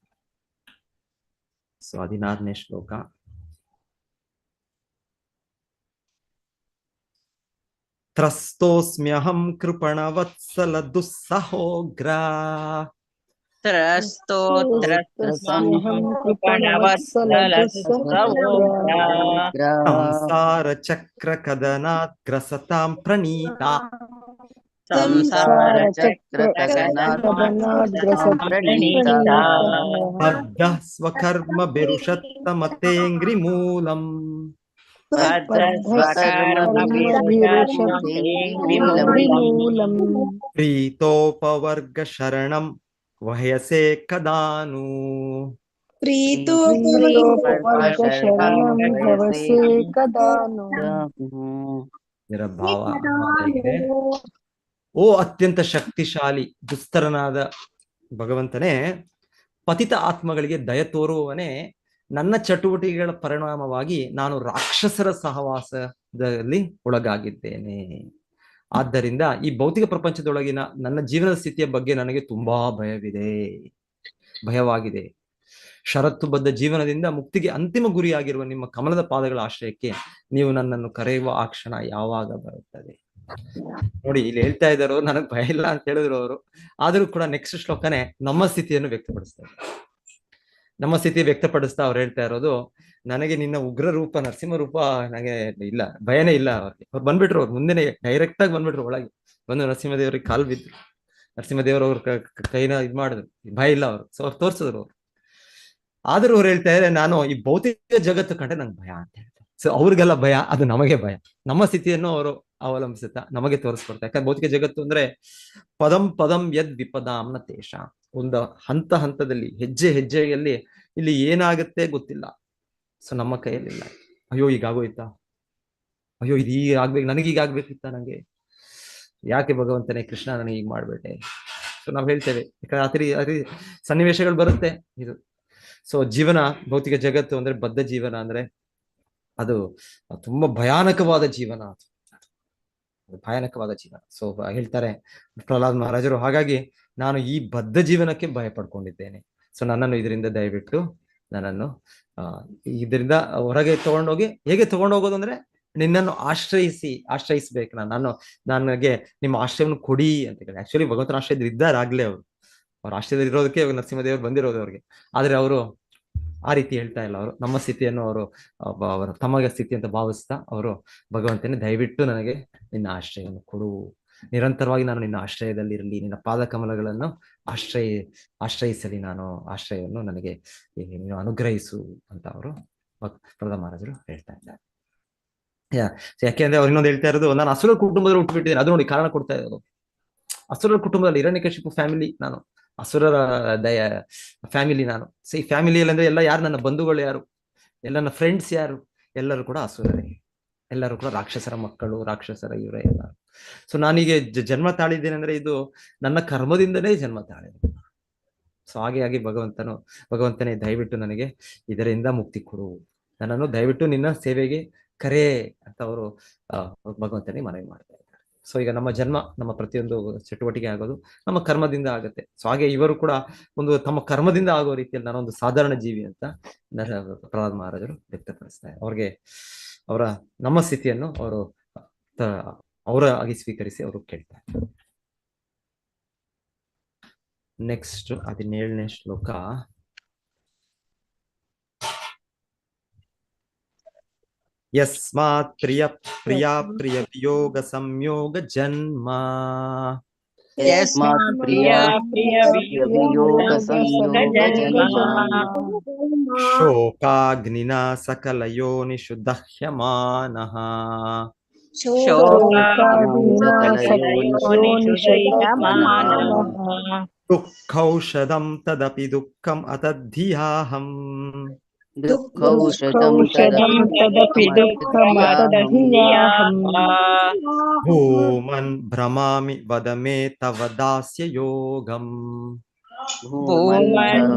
ಸೊ 16ನೇ ಶ್ಲೋಕ. ತ್ರಸ್ತೋಸ್ಮ್ಯಹಂ ಕೃಪಣವತ್ಸಲ ದುಸ್ಸಹೋಗ್ರ ಸಂಸಾರ ಚಕ್ರ ಕದನಾತ್ ಗ್ರಸತಾಂ ಪ್ರಣೀತ ಬದ್ಧ ಸ್ವಕರ್ಮ ಬಿರುಷತ್ತಮತೇಂಗ್ರಿ ಮೂಲಂ ಪ್ರೀತೋಪವರ್ಗ ಶರಣಂ ವಹಯಸೆ ಕದಾನು. ಇದರ ಭಾವ ಇದೆ, ಓ ಅತ್ಯಂತ ಶಕ್ತಿಶಾಲಿ ದುಸ್ತರನಾದ ಭಗವಂತನೇ, ಪತಿತ ಆತ್ಮಗಳಿಗೆ ದಯ ತೋರುವವನೇ, ನನ್ನ ಚಟುವಟಿಕೆಗಳ ಪರಿಣಾಮವಾಗಿ ನಾನು ರಾಕ್ಷಸರ ಸಹವಾಸದಲ್ಲಿ ಒಳಗಾಗಿದ್ದೇನೆ. ಆದ್ದರಿಂದ ಈ ಭೌತಿಕ ಪ್ರಪಂಚದೊಳಗಿನ ನನ್ನ ಜೀವನದ ಸ್ಥಿತಿಯ ಬಗ್ಗೆ ನನಗೆ ತುಂಬಾ ಭಯವಾಗಿದೆ. ಷರತ್ತುಬದ್ಧ ಜೀವನದಿಂದ ಮುಕ್ತಿಗೆ ಅಂತಿಮ ಗುರಿಯಾಗಿರುವ ನಿಮ್ಮ ಕಮಲದ ಪಾದಗಳ ಆಶ್ರಯಕ್ಕೆ ನೀವು ನನ್ನನ್ನು ಕರೆಯುವ ಆ ಕ್ಷಣ ಯಾವಾಗ ಬರುತ್ತದೆ? ನೋಡಿ, ಇಲ್ಲಿ ಹೇಳ್ತಾ ಇದ್ದಾರೋ ನನಗ್ ಭಯ ಇಲ್ಲ ಅಂತ ಹೇಳಿದ್ರು ಅವರು. ಆದ್ರೂ ಕೂಡ ನೆಕ್ಸ್ಟ್ ಶ್ಲೋಕನೇ ನಮ್ಮ ಸ್ಥಿತಿಯನ್ನು ವ್ಯಕ್ತಪಡಿಸ್ತಾರೆ. ನಮ್ಮ ಸ್ಥಿತಿ ವ್ಯಕ್ತಪಡಿಸ್ತಾ ಅವ್ರು ಹೇಳ್ತಾ ಇರೋದು, ನನಗೆ ನಿನ್ನ ಉಗ್ರ ರೂಪ, ನರಸಿಂಹ ರೂಪ ನನಗೆ ಇಲ್ಲ, ಭಯನೇ ಇಲ್ಲ. ಅವ್ರು ಬಂದ್ಬಿಟ್ರು, ಅವ್ರು ಮುಂದೆನೆ ಡೈರೆಕ್ಟ್ ಆಗಿ ಬಂದ್ಬಿಟ್ರು ಒಳಗೆ, ಬಂದು ನರಸಿಂಹದೇವ್ರಿಗೆ ಕಾಲ್ ಬಿದ್ರು, ನರಸಿಂಹದೇವರು ಅವ್ರ ಕೈನ ಇದ್ ಮಾಡಿದ್ರು, ಭಯ ಇಲ್ಲ ಅವರು. ಸೊ ಅವ್ರು ತೋರ್ಸಿದ್ರು ಅವ್ರು. ಆದ್ರೂ ಅವ್ರು ಹೇಳ್ತಾ ಇದ್ರೆ, ನಾನು ಈ ಭೌತಿಕ ಜಗತ್ತು ಕಂಡ್ರೆ ನಂಗೆ ಭಯ ಅಂತ ಹೇಳ್ತಾರೆ. ಸೊ ಅವ್ರಿಗೆಲ್ಲ ಭಯ, ಅದು ನಮಗೆ ಭಯ. ನಮ್ಮ ಸ್ಥಿತಿಯನ್ನು ಅವರು ಅವಲಂಬಿಸುತ್ತಾ ನಮಗೆ ತೋರಿಸ್ಕೊಡ್ತಾರೆ. ಯಾಕಂದ್ರೆ ಭೌತಿಕ ಜಗತ್ತು ಅಂದ್ರೆ ಪದಂ ಯದ್ ವಿಪದಾಂನ ತೇಷ, ಒಂದು ಹಂತದಲ್ಲಿ ಹೆಜ್ಜೆಯಲ್ಲಿ ಇಲ್ಲಿ ಏನಾಗುತ್ತೆ ಗೊತ್ತಿಲ್ಲ. ಸೊ ನಮ್ಮ ಕೈಯಲ್ಲಿಲ್ಲ. ಅಯ್ಯೋ ಈಗಾಗೋಯ್ತಾ, ಅಯ್ಯೋ ಇದು ಈಗ ಆಗ್ಬೇಕು, ನನಗೆ ಈಗ ಆಗ್ಬೇಕಿತ್ತ, ನಂಗೆ ಯಾಕೆ ಭಗವಂತನೇ ಕೃಷ್ಣ ನನಗೆ ಈಗ ಮಾಡ್ಬೇಟೆ? ಸೊ ನಾವ್ ಹೇಳ್ತೇವೆ, ಯಾಕಂದ್ರೆ ಅತಿ ಸನ್ನಿವೇಶಗಳು ಬರುತ್ತೆ ಇದು. ಸೊ ಜೀವನ, ಭೌತಿಕ ಜಗತ್ತು ಅಂದ್ರೆ ಬದ್ಧ ಜೀವನ ಅಂದ್ರೆ ಅದು ತುಂಬಾ ಭಯಾನಕವಾದ ಜೀವನ, ಭಯಾನಕವಾದ ಜೀವನ. ಸೊ ಹೇಳ್ತಾರೆ ಪ್ರಹ್ಲಾದ್ ಮಹಾರಾಜರು, ಹಾಗಾಗಿ ನಾನು ಈ ಬದ್ಧ ಜೀವನಕ್ಕೆ ಭಯ ಪಡ್ಕೊಂಡಿದ್ದೇನೆ. ಸೊ ನನ್ನನ್ನು ಇದರಿಂದ ದಯವಿಟ್ಟು ನನ್ನನ್ನು ಇದರಿಂದ ಹೊರಗೆ ತಗೊಂಡೋಗಿ, ಹೇಗೆ ತಗೊಂಡೋಗೋದು ಅಂದ್ರೆ ನಿನ್ನನ್ನು ಆಶ್ರಯಿಸ್ಬೇಕು ನನಗೆ ನಿಮ್ಮ ಆಶ್ರಯವನ್ನು ಕೊಡಿ ಅಂತ ಹೇಳಿ. ಆಕ್ಚುಲಿ ಭಗವಂತನ ಆಶ್ರಯದಲ್ಲಿ ಇದ್ದಾರಾಗ್ಲೇ ಅವ್ರ ಆಶ್ರಯದಲ್ಲಿ ಇರೋದಕ್ಕೆ ನರಸಿಂಹದೇವರು ಬಂದಿರೋದು ಅವ್ರಿಗೆ. ಆದ್ರೆ ಅವರು ಆ ರೀತಿ ಹೇಳ್ತಾ ಇಲ್ಲ. ಅವರು ನಮ್ಮ ಸ್ಥಿತಿಯನ್ನು ಅವರ ತಮಗೆ ಸ್ಥಿತಿ ಅಂತ ಭಾವಿಸ್ತಾ ಅವರು ಭಗವಂತನೇ ದಯವಿಟ್ಟು ನನಗೆ ನಿನ್ನ ಆಶ್ರಯವನ್ನು ಕೊಡು ನಿರಂತರವಾಗಿ ನಾನು ನಿನ್ನ ಆಶ್ರಯದಲ್ಲಿ ಇರಲಿ, ನಿನ್ನ ಪಾದ ಕಮಲಗಳನ್ನು ಆಶ್ರಯಿಸಲಿ, ನಾನು ಆಶ್ರಯವನ್ನು ನನಗೆ ನೀನು ಅನುಗ್ರಹಿಸು ಅಂತ ಅವರು ಪ್ರಹ್ಲಾದ ಮಹಾರಾಜರು ಹೇಳ್ತಾ ಇದ್ದಾರೆ. ಯಾಕೆಂದ್ರೆ ಅವ್ರು ಇನ್ನೊಂದು ಹೇಳ್ತಾ ಇರೋದು, ನಾನು ಅಸುರ ಕುಟುಂಬದಲ್ಲಿ ಹುಟ್ಟುಬಿಟ್ಟಿದ್ದೇನೆ. ಅದು ನೋಡಿ ಕಾರಣ ಕೊಡ್ತಾ ಇರೋದು. ಅಸುರರ ಕುಟುಂಬದಲ್ಲಿ ಹಿರಣ್ಯಕಶಿಪು ಫ್ಯಾಮಿಲಿ ನಾನು, ಅಸುರರ ಫ್ಯಾಮಿಲಿ ನಾನು. ಈ ಫ್ಯಾಮಿಲಿಯಲ್ಲಿ ಅಂದ್ರೆ ಎಲ್ಲ ಯಾರು ನನ್ನ ಬಂಧುಗಳು, ಯಾರು ಎಲ್ಲ ನನ್ನ ಫ್ರೆಂಡ್ಸ್ ಯಾರು, ಎಲ್ಲರೂ ಕೂಡ ಅಸುರರೇ, ಎಲ್ಲರೂ ಕೂಡ ರಾಕ್ಷಸರ ಮಕ್ಕಳು, ರಾಕ್ಷಸರ ಇವರೇ ಎಲ್ಲ. ಸೊ ನಾನೀಗ ಜನ್ಮ ತಾಳಿದ್ದೇನೆ ಅಂದ್ರೆ ಇದು ನನ್ನ ಕರ್ಮದಿಂದಲೇ ಜನ್ಮ ತಾಳಿದೆ. ಸೊ ಹಾಗೆ ಭಗವಂತನೇ ದಯವಿಟ್ಟು ನನಗೆ ಇದರಿಂದ ಮುಕ್ತಿ ಕೊಡು, ನನ್ನನ್ನು ದಯವಿಟ್ಟು ನಿನ್ನ ಸೇವೆಗೆ ಕರೆ ಅಂತ ಅವರು ಭಗವಂತನೇ ಮನವಿ ಮಾಡ್ತಾ ಇದ್ದಾರೆ. ಸೊ ಈಗ ನಮ್ಮ ಜನ್ಮ, ನಮ್ಮ ಪ್ರತಿಯೊಂದು ಚಟುವಟಿಕೆ ಆಗೋದು ನಮ್ಮ ಕರ್ಮದಿಂದ ಆಗುತ್ತೆ. ಸೊ ಹಾಗೆ ಇವರು ಕೂಡ ಒಂದು ತಮ್ಮ ಕರ್ಮದಿಂದ ಆಗೋ ರೀತಿಯಲ್ಲಿ ನಾನೊಂದು ಸಾಧಾರಣ ಜೀವಿ ಅಂತ ಪ್ರಹ್ಲಾದ ಮಹಾರಾಜರು ವ್ಯಕ್ತಪಡಿಸ್ತಾರೆ. ಅವ್ರಿಗೆ ಅವರ ನಮ್ಮ ಸ್ಥಿತಿಯನ್ನು ಅವರು ಅವರ ಆಗಿ ಸ್ವೀಕರಿಸಿ ಅವರು ಕೇಳ್ತಾರೆ. ನೆಕ್ಸ್ಟ್ 17ನೇ ಶ್ಲೋಕ. ಯಸ್ಮಾತ್ ಪ್ರಿಯ ವಿಯೋಗ ಸಂಯೋಗ ಜನ್ಮ, ಯಸ್ಮಾತ್ ಪ್ರಿಯ ವಿಯೋಗ ಸಂಯೋಗ ಜನ್ಮ, ಶೋಕಾಗ್ನಿನ ಸಕಲ ಯೋನಿಷು ದಹ್ಯಮಾನಃ, ದುಃಖೌಷಧಂ ತದಪಿ ದುಃಖಂ ಅತದ್ಧಿಯಾಹಂ, ದುಃಖೌಷಧಂ ತದಪಿ ದುಃಖಮತಧಿಯಾಹಂ, ಭೂಮನ್ ಭ್ರಮಾಮಿ ವದ ಮೇ ತವ ದಾಸ್ಯ ಯೋಗಂ,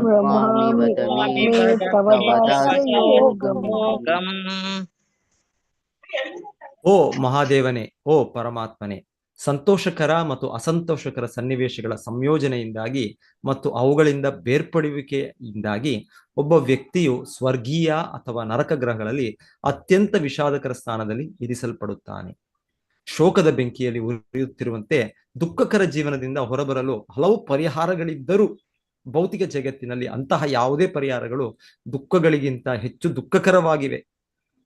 ಭ್ರಮಾಮಿ ತವ ದಾಸ್ಯ ಯೋಗಂ. ಓ ಮಹಾದೇವನೇ, ಓ ಪರಮಾತ್ಮನೇ, ಸಂತೋಷಕರ ಮತ್ತು ಅಸಂತೋಷಕರ ಸನ್ನಿವೇಶಗಳ ಸಂಯೋಜನೆಯಿಂದಾಗಿ ಮತ್ತು ಅವುಗಳಿಂದ ಬೇರ್ಪಡುವಿಕೆಯಿಂದಾಗಿ ಒಬ್ಬ ವ್ಯಕ್ತಿಯು ಸ್ವರ್ಗೀಯ ಅಥವಾ ನರಕ ಗ್ರಹಗಳಲ್ಲಿ ಅತ್ಯಂತ ವಿಷಾದಕರ ಸ್ಥಾನದಲ್ಲಿ ಇರಿಸಲ್ಪಡುತ್ತಾನೆ. ಶೋಕದ ಬೆಂಕಿಯಲ್ಲಿ ಉರಿಯುತ್ತಿರುವಂತೆ ದುಃಖಕರ ಜೀವನದಿಂದ ಹೊರಬರಲು ಹಲವು ಪರಿಹಾರಗಳಿದ್ದರೂ ಭೌತಿಕ ಜಗತ್ತಿನಲ್ಲಿ ಅಂತಹ ಯಾವುದೇ ಪರಿಹಾರಗಳು ದುಃಖಗಳಿಗಿಂತ ಹೆಚ್ಚು ದುಃಖಕರವಾಗಿವೆ.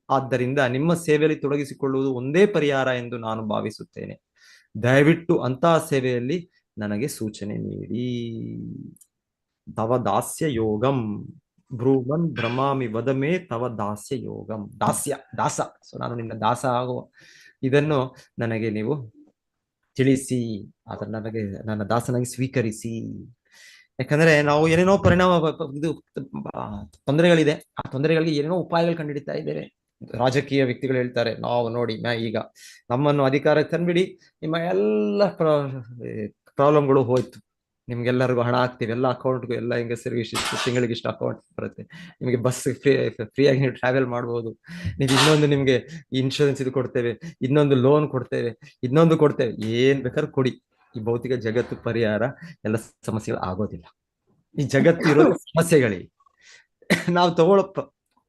ಆದ್ದರಿಂದ ನಿಮ್ಮ ಸೇವೆಯಲ್ಲಿ ತೊಡಗಿಸಿಕೊಳ್ಳುವುದು ಒಂದೇ ಪರಿಹಾರ ಎಂದು ನಾನು ಭಾವಿಸುತ್ತೇನೆ. ದಯವಿಟ್ಟು ಅಂತಹ ಸೇವೆಯಲ್ಲಿ ನನಗೆ ಸೂಚನೆ ನೀಡಿ. ತವ ದಾಸ್ಯ ಯೋಗಂ, ಭ್ರೂಮನ್ ಭ್ರಮಾಮಿ ವದಮೇ ತವ ದಾಸ್ಯ ಯೋಗಂ. ದಾಸ. ಸೊ ನಾನು ನಿನ್ನ ದಾಸ ಆಗುವ ಇದನ್ನು ನನಗೆ ನೀವು ತಿಳಿಸಿ, ಅದನ್ನ ನನಗೆ ನನ್ನ ದಾಸನಾಗಿ ಸ್ವೀಕರಿಸಿ. ಯಾಕಂದ್ರೆ ನಾವು ಏನೇನೋ ಇದು ತೊಂದರೆಗಳಿದೆ, ಆ ತೊಂದರೆಗಳಿಗೆ ಏನೇನೋ ಉಪಾಯಗಳು ಕಂಡುಹಿಡಿತಾ ಇದ್ದೇವೆ. ರಾಜಕೀಯ ವ್ಯಕ್ತಿಗಳು ಹೇಳ್ತಾರೆ, ನಾವು ನೋಡಿ ಈಗ ನಮ್ಮನ್ನು ಅಧಿಕಾರಕ್ಕೆ ತಂದ್ಬಿಡಿ, ನಿಮ್ಮ ಎಲ್ಲ ಪ್ರಾಬ್ಲಮ್ಗಳು ಹೋಯ್ತು, ನಿಮ್ಗೆಲ್ಲರಿಗೂ ಹಣ ಹಾಕ್ತೀವಿ, ಎಲ್ಲ ಅಕೌಂಟ್ಗೂ ಎಲ್ಲ ಹೆಂಗಸರಿಗೆ ಇಷ್ಟು ತಿಂಗಳಿಗೆ ಇಷ್ಟು ಅಕೌಂಟ್ ಬರುತ್ತೆ, ನಿಮಗೆ ಬಸ್ ಫ್ರೀಯಾಗಿ ನೀವು ಟ್ರಾವೆಲ್ ಮಾಡ್ಬೋದು, ನೀವು ಇನ್ನೊಂದು ನಿಮ್ಗೆ ಇನ್ಶೂರೆನ್ಸ್ ಇದು ಕೊಡ್ತೇವೆ, ಇನ್ನೊಂದು ಲೋನ್ ಕೊಡ್ತೇವೆ, ಇನ್ನೊಂದು ಕೊಡ್ತೇವೆ, ಏನ್ ಬೇಕಾದ್ರೂ ಕೊಡಿ. ಈ ಭೌತಿಕ ಜಗತ್ತು ಪರಿಹಾರ ಎಲ್ಲ ಸಮಸ್ಯೆಗಳು ಆಗೋದಿಲ್ಲ. ಈ ಜಗತ್ತು ಇರೋದು ಸಮಸ್ಯೆಗಳಿಗೆ, ನಾವು ತಗೊಳ್ಳೋ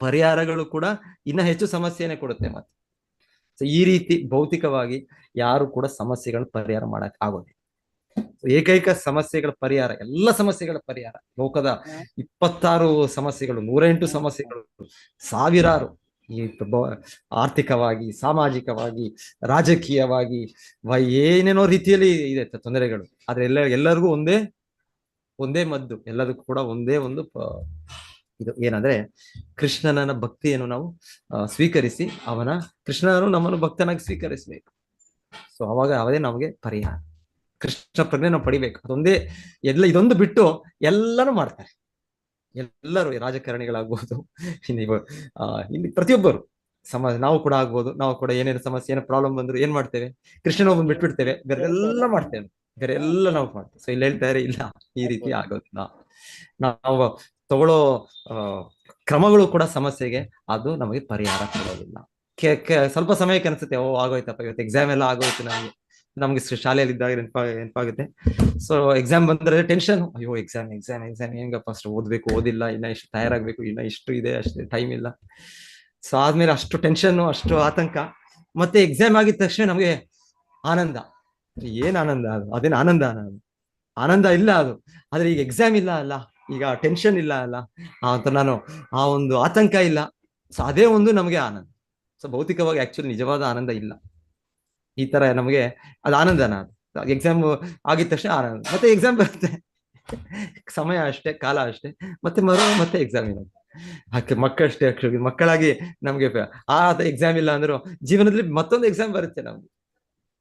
ಪರಿಹಾರಗಳು ಕೂಡ ಇನ್ನ ಹೆಚ್ಚು ಸಮಸ್ಯೆನೇ ಕೊಡುತ್ತೆ. ಮತ್ತೆ ಸೊ ಈ ರೀತಿ ಭೌತಿಕವಾಗಿ ಯಾರು ಕೂಡ ಸಮಸ್ಯೆಗಳ ಪರಿಹಾರ ಮಾಡಕ್ ಆಗೋದಿಲ್ಲ. ಏಕೈಕ ಸಮಸ್ಯೆಗಳ ಪರಿಹಾರ, ಎಲ್ಲ ಸಮಸ್ಯೆಗಳ ಪರಿಹಾರ, ಲೋಕದ 26 ಸಮಸ್ಯೆಗಳು, 108 ಸಮಸ್ಯೆಗಳು, ಸಾವಿರಾರು ಈ ಆರ್ಥಿಕವಾಗಿ, ಸಾಮಾಜಿಕವಾಗಿ, ರಾಜಕೀಯವಾಗಿ, ಏನೇನೋ ರೀತಿಯಲ್ಲಿ ಇದೆ ತೊಂದರೆಗಳು. ಆದ್ರೆ ಎಲ್ಲರಿಗೂ ಒಂದೇ ಮದ್ದು, ಎಲ್ಲದಕ್ಕೂ ಕೂಡ ಒಂದೇ ಒಂದು ಇದು ಏನಂದ್ರೆ ಕೃಷ್ಣನ ಭಕ್ತಿಯನ್ನು ನಾವು ಸ್ವೀಕರಿಸಿ ಕೃಷ್ಣನು ನಮ್ಮನ್ನು ಭಕ್ತನಾಗಿ ಸ್ವೀಕರಿಸಬೇಕು. ಸೊ ಅವಾಗ ಅವದೇ ನಮಗೆ ಪರಿಹಾರ, ಕೃಷ್ಣ ಪ್ರಜ್ಞೆ ನಾವು ಪಡಿಬೇಕು. ಅದೊಂದೇ ಇದೊಂದು ಬಿಟ್ಟು ಎಲ್ಲರೂ ಮಾಡ್ತಾರೆ. ಎಲ್ಲರೂ ರಾಜಕಾರಣಿಗಳಾಗ್ಬೋದು, ನೀವು ಇಲ್ಲಿ ಪ್ರತಿಯೊಬ್ಬರು ನಾವು ಕೂಡ ಆಗ್ಬೋದು, ನಾವು ಕೂಡ ಏನೇನು ಸಮಸ್ಯೆ, ಏನೋ ಪ್ರಾಬ್ಲಮ್ ಬಂದ್ರು ಏನ್ ಮಾಡ್ತೇವೆ, ಕೃಷ್ಣನೊಬ್ಬನ್ ಬಿಟ್ಬಿಡ್ತೇವೆ, ಬೇರೆಲ್ಲ ಮಾಡ್ತೇವೆ, ಬೇರೆಲ್ಲ ನಾವು ಮಾಡ್ತೇವೆ. ಸೊ ಇಲ್ಲಿ ಹೇಳ್ತಾರೆ, ಇಲ್ಲ, ಈ ರೀತಿ ಆಗೋದಿಲ್ಲ. ನಾವು ತಗೊಳ್ಳೋ ಕ್ರಮಗಳು ಕೂಡ ಸಮಸ್ಯೆಗೆ ಅದು ನಮಗೆ ಪರಿಹಾರ ಕೊಡೋದಿಲ್ಲ. ಸ್ವಲ್ಪ ಸಮಯಕ್ಕೆ ಅನ್ಸುತ್ತೆ, ಆಗೋಯ್ತಪ್ಪ, ಇವತ್ತು ಎಕ್ಸಾಮ್ ಎಲ್ಲ ಆಗೋಯ್ತು, ನಮ್ಗೆ ಶಾಲೆಯಲ್ಲಿ ಇದ್ದಾಗ ನೆನಪಾಗುತ್ತೆ. ಸೊ ಎಕ್ಸಾಮ್ ಬಂದ್ರೆ ಟೆನ್ಷನ್, ಅಯ್ಯೋ ಎಕ್ಸಾಮ್ ಹೆಂಗಪ್ಪ, ಅಷ್ಟು ಓದಿಲ್ಲ, ಇನ್ನ ಇಷ್ಟು ತಯಾರಾಗ್ಬೇಕು, ಇನ್ನ ಇಷ್ಟು ಇದೆ, ಅಷ್ಟು ಟೈಮ್ ಇಲ್ಲ. ಸೊ ಆದ್ಮೇಲೆ ಅಷ್ಟು ಟೆನ್ಷನ್, ಅಷ್ಟು ಆತಂಕ. ಮತ್ತೆ ಎಕ್ಸಾಮ್ ಆಗಿದ ತಕ್ಷಣ ನಮಗೆ ಆನಂದ. ಏನ್ ಆನಂದ ಅದು? ಅದೇನು ಆನಂದ ಇಲ್ಲ ಅದು. ಆದ್ರೆ ಈಗ ಎಕ್ಸಾಮ್ ಇಲ್ಲ ಅಲ್ಲ, ಈಗ ಟೆನ್ಷನ್ ಇಲ್ಲ ಅಲ್ಲ, ನಾನು ಆ ಒಂದು ಆತಂಕ ಇಲ್ಲ. ಸೊ ಅದೇ ಒಂದು ನಮಗೆ ಆನಂದ. ಸೊ ಭೌತಿಕವಾಗಿ ಆಕ್ಚುಲಿ ನಿಜವಾದ ಆನಂದ ಇಲ್ಲ. ಈ ತರ ನಮಗೆ ಅದು ಆನಂದನ, ಎಕ್ಸಾಮ್ ಆಗಿದ ತಕ್ಷಣ ಮತ್ತೆ ಎಕ್ಸಾಮ್ ಬರುತ್ತೆ. ಸಮಯ ಅಷ್ಟೇ, ಕಾಲ ಅಷ್ಟೇ, ಮತ್ತೆ ಎಕ್ಸಾಮ್ ಇರುತ್ತೆ. ಮಕ್ಕಳಷ್ಟೇ ಮಕ್ಕಳಾಗಿ ನಮ್ಗೆ ಆ ಎಕ್ಸಾಮ್ ಇಲ್ಲ ಅಂದ್ರು ಜೀವನದಲ್ಲಿ ಮತ್ತೊಂದು ಎಕ್ಸಾಮ್ ಬರುತ್ತೆ ನಮ್ಗೆ.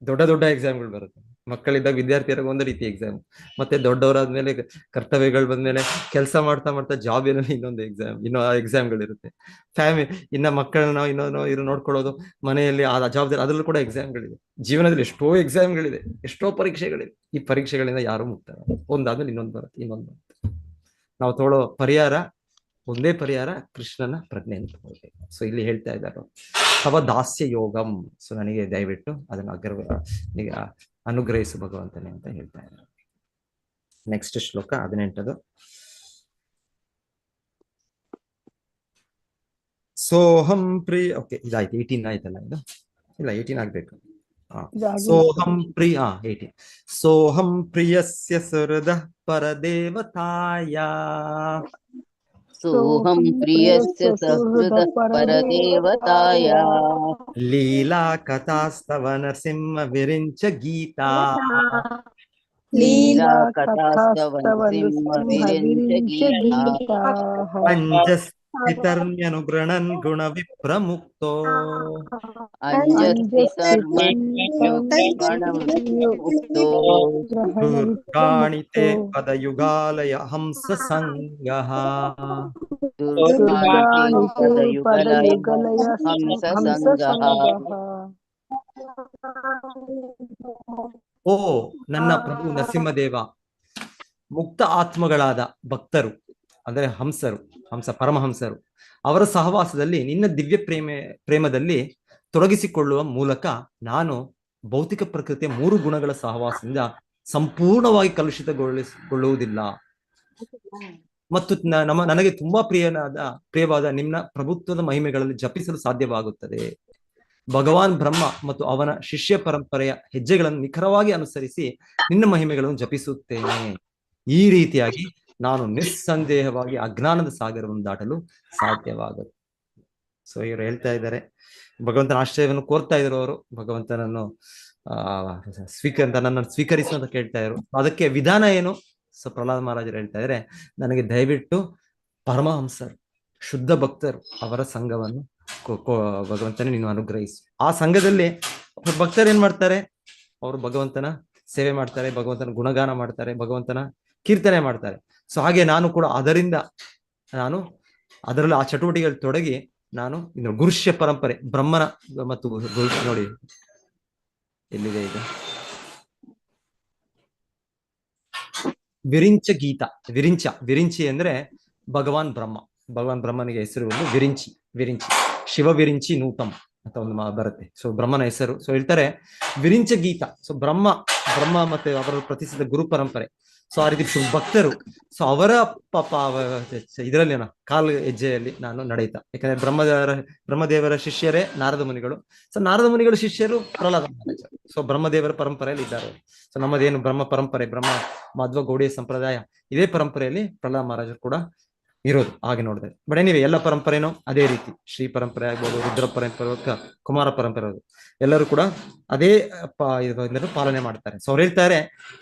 ದೊಡ್ಡ ದೊಡ್ಡ ಎಕ್ಸಾಮ್ಗಳು ಬರುತ್ತೆ. ಮಕ್ಕಳಿದ್ದಾಗ ವಿದ್ಯಾರ್ಥಿಯರಿಗೆ ಒಂದು ರೀತಿ ಎಕ್ಸಾಮ್, ಮತ್ತೆ ದೊಡ್ಡವರಾದ್ಮೇಲೆ ಕರ್ತವ್ಯಗಳು ಬಂದ್ಮೇಲೆ ಕೆಲಸ ಮಾಡ್ತಾ ಮಾಡ್ತಾ ಜಾಬ್ ಏನಲ್ಲಿ ಇನ್ನೊಂದು ಎಕ್ಸಾಮ್, ಎಕ್ಸಾಮ್ಗಳಿರುತ್ತೆ. ಇನ್ನ ಮಕ್ಕಳನ್ನ ಇನ್ನೊಂದು ನೋಡ್ಕೊಳ್ಳೋದು, ಮನೆಯಲ್ಲಿ ಆ ಜವಾಬ್ದಾರಿ, ಅದ್ರಲ್ಲೂ ಕೂಡ ಎಕ್ಸಾಮ್ಗಳಿದೆ. ಜೀವನದಲ್ಲಿ ಎಷ್ಟೋ ಎಕ್ಸಾಮ್ಗಳಿದೆ, ಎಷ್ಟೋ ಪರೀಕ್ಷೆಗಳಿದೆ. ಈ ಪರೀಕ್ಷೆಗಳಿಂದ ಯಾರು ಮುಕ್ತ, ಒಂದಾದ್ಮೇಲೆ ಇನ್ನೊಂದು ಬರುತ್ತೆ. ನಾವು ತಗೊಳ್ಳೋ ಪರಿಹಾರ ಒಂದೇ ಪರಿಹಾರ, ಕೃಷ್ಣನ ಪ್ರಜ್ಞೆ ಅಂತ ಹೇಳ್ಬೇಕು. ಸೊ ಇಲ್ಲಿ ಹೇಳ್ತಾ ಇದ್ದಾರೆ ತವ ದಾಸ್ಯ ಯೋಗಂ. ಸೊ ನನಗೆ ದಯವಿಟ್ಟು ಅದನ್ನು ಅನುಗ್ರಹಿಸು ಭಗವಂತನೇ ಅಂತ ಹೇಳ್ತಾ ಇದ್ದಾರೆ. ನೆಕ್ಸ್ಟ್ ಶ್ಲೋಕ 18. ಸೋಹಂ ಪ್ರಿಯ, ಓಕೆ ಇದಾಯ್ತು, 18 ಆಯ್ತಲ್ಲ ಇದು, ಇಲ್ಲ 18 ಆಗ್ಬೇಕು. ಸೋಹಂ ಪ್ರಿಯ 18. ಸೋಹಂ ಪ್ರಿಯಸ್ಯ ಸುಹೃದ ಪರದೇವತಾಯ. ಸೋಹಂ ಪ್ರಿಯಸ್ಯ ಸುಹೃದ ಪರದೇವತಾಯ. ಲೀಲಾ ಕಥಾಸ್ತವ ನರಸಿಂಹ ವಿರಿಂಚ ಗೀತಾ. ಲೀಲಾ ಕಥಾಸ್ತವ ನರಸಿಂಹ ವಿರಿಂಚ ಗೀತಾ. ಅಂಜಸ್ತಿತರ್ಮ್ಯನುಗೃಣನ್ ಗುಣ ವಿಪ್ರಮುಕ್ತೋ. ದುರ್ಗಾಣಿತೆ ಪದಯುಗಾಲಯ ಹಂಸ ಸಂಗಃ. ಓ ನನ್ನ ಪ್ರಭು ನರಸಿಂಹದೇವ, ಮುಕ್ತ ಆತ್ಮಗಳಾದ ಭಕ್ತರು ಅಂದ್ರೆ ಪರಮಹಂಸರು, ಅವರ ಸಹವಾಸದಲ್ಲಿ ನಿನ್ನ ದಿವ್ಯ ಪ್ರೇಮದಲ್ಲಿ ತೊಡಗಿಸಿಕೊಳ್ಳುವ ಮೂಲಕ ನಾನು ಭೌತಿಕ ಪ್ರಕೃತಿಯ 3 ಗುಣಗಳ ಸಹವಾಸದಿಂದ ಸಂಪೂರ್ಣವಾಗಿ ಕಲುಷಿತಗೊಳ್ಳುವುದಿಲ್ಲ. ಮತ್ತು ನನಗೆ ತುಂಬಾ ಪ್ರಿಯವಾದ ನಿನ್ನ ಪ್ರಭುತ್ವದ ಮಹಿಮೆಗಳಲ್ಲಿ ಜಪಿಸಲು ಸಾಧ್ಯವಾಗುತ್ತದೆ. ಭಗವಾನ್ ಬ್ರಹ್ಮ ಮತ್ತು ಅವನ ಶಿಷ್ಯ ಪರಂಪರೆಯ ಹೆಜ್ಜೆಗಳನ್ನು ನಿಖರವಾಗಿ ಅನುಸರಿಸಿ ನಿನ್ನ ಮಹಿಮೆಗಳನ್ನು ಜಪಿಸುತ್ತೇನೆ. ಈ ರೀತಿಯಾಗಿ ನಾನು ನಿಸ್ಸಂದೇಹವಾಗಿ ಅಜ್ಞಾನದ ಸಾಗರವನ್ನು ದಾಟಲು ಸಾಧ್ಯವಾಗುತ್ತೆ. ಸೊ ಇವರು ಹೇಳ್ತಾ ಇದ್ದಾರೆ, ಭಗವಂತನ ಆಶ್ರಯವನ್ನು ಕೋರ್ತಾ ಇದ್ರು ಅವರು. ಭಗವಂತನನ್ನು ನನ್ನನ್ನು ಸ್ವೀಕರಿಸು ಅಂತ ಕೇಳ್ತಾ ಇದ್ರು. ಅದಕ್ಕೆ ವಿಧಾನ ಏನು? ಸೊ ಪ್ರಹ್ಲಾದ ಮಹಾರಾಜರು ಹೇಳ್ತಾ ಇದ್ದಾರೆ, ನನಗೆ ದಯವಿಟ್ಟು ಪರಮಹಂಸರು, ಶುದ್ಧ ಭಕ್ತರು, ಅವರ ಸಂಘವನ್ನು ಭಗವಂತನೇ ನೀನು ಅನುಗ್ರಹಿಸು. ಆ ಸಂಘದಲ್ಲಿ ಭಕ್ತರು ಏನ್ ಮಾಡ್ತಾರೆ? ಅವರು ಭಗವಂತನ ಸೇವೆ ಮಾಡ್ತಾರೆ, ಭಗವಂತನ ಗುಣಗಾನ ಮಾಡ್ತಾರೆ, ಭಗವಂತನ ಕೀರ್ತನೆ ಮಾಡ್ತಾರೆ. ಸೊ ಹಾಗೆ ನಾನು ಕೂಡ ಅದರಲ್ಲಿ ಆ ಚಟುವಟಿಕೆಗಳು ತೊಡಗಿ ನಾನು ಇನ್ನು ಗುರುಷ್ಯ ಪರಂಪರೆ, ಬ್ರಹ್ಮನ ಮತ್ತು ನೋಡಿ ಎಲ್ಲಿದೆ ಈಗ, ವಿರಿಂಚ ಗೀತ. ವಿರಿಂಚಿ ಅಂದ್ರೆ ಭಗವಾನ್ ಬ್ರಹ್ಮನಿಗೆ ಹೆಸರು ಒಂದು ವಿರಿಂಚಿ. ಶಿವ ವಿರಿಂಚಿ ನೂತಂ ಅಂತ ಒಂದು ಬರುತ್ತೆ. ಸೊ ಬ್ರಹ್ಮನ ಹೆಸರು. ಸೊ ಹೇಳ್ತಾರೆ ವಿರಿಂಚ ಗೀತ. ಸೊ ಬ್ರಹ್ಮ ಮತ್ತೆ ಅವರ ಪ್ರತಿಷ್ಠಿತ ಗುರು ಪರಂಪರೆ. ಸೊ ಆ ರೀತಿ ಭಕ್ತರು, ಸೊ ಅವರ ಇದರಲ್ಲಿ ಕಾಲು ಹೆಜ್ಜೆಯಲ್ಲಿ ನಾನು ನಡೆಯುತ್ತಾ, ಯಾಕಂದ್ರೆ ಬ್ರಹ್ಮದೇವರ ಶಿಷ್ಯರೇ ನಾರದ ಮುನಿಗಳು. ಸೊ ನಾರದ ಮುನಿಗಳ ಶಿಷ್ಯರು ಪ್ರಹ್ಲಾದ ಮಹಾರಾಜರು. ಸೊ ಬ್ರಹ್ಮದೇವರ ಪರಂಪರೆಯಲ್ಲಿ ಇದ್ದಾರೆ. ಸೊ ನಮ್ಮದೇನು ಬ್ರಹ್ಮ ಪರಂಪರೆ, ಬ್ರಹ್ಮ ಮಾಧ್ವ ಗೌಡಿಯ ಸಂಪ್ರದಾಯ, ಇದೇ ಪರಂಪರೆಯಲ್ಲಿ ಪ್ರಹ್ಲಾದ ಮಹಾರಾಜರು ಕೂಡ ಇರೋದು. ಹಾಗೆ ನೋಡಿದ್ರೆ ಬಟ್ ಏನಿವೆ ಎಲ್ಲ ಪರಂಪರೆನೂ ಅದೇ ರೀತಿ, ಶ್ರೀ ಪರಂಪರೆ ಆಗ್ಬೋದು, ರುದ್ರ ಪರಂಪರೆ, ಕುಮಾರ ಪರಂಪರೆ, ಎಲ್ಲರೂ ಕೂಡ ಅದೇ ಪಾಲನೆ ಮಾಡ್ತಾರೆ. ಸೊ ಅವ್ರು ಹೇಳ್ತಾರೆ,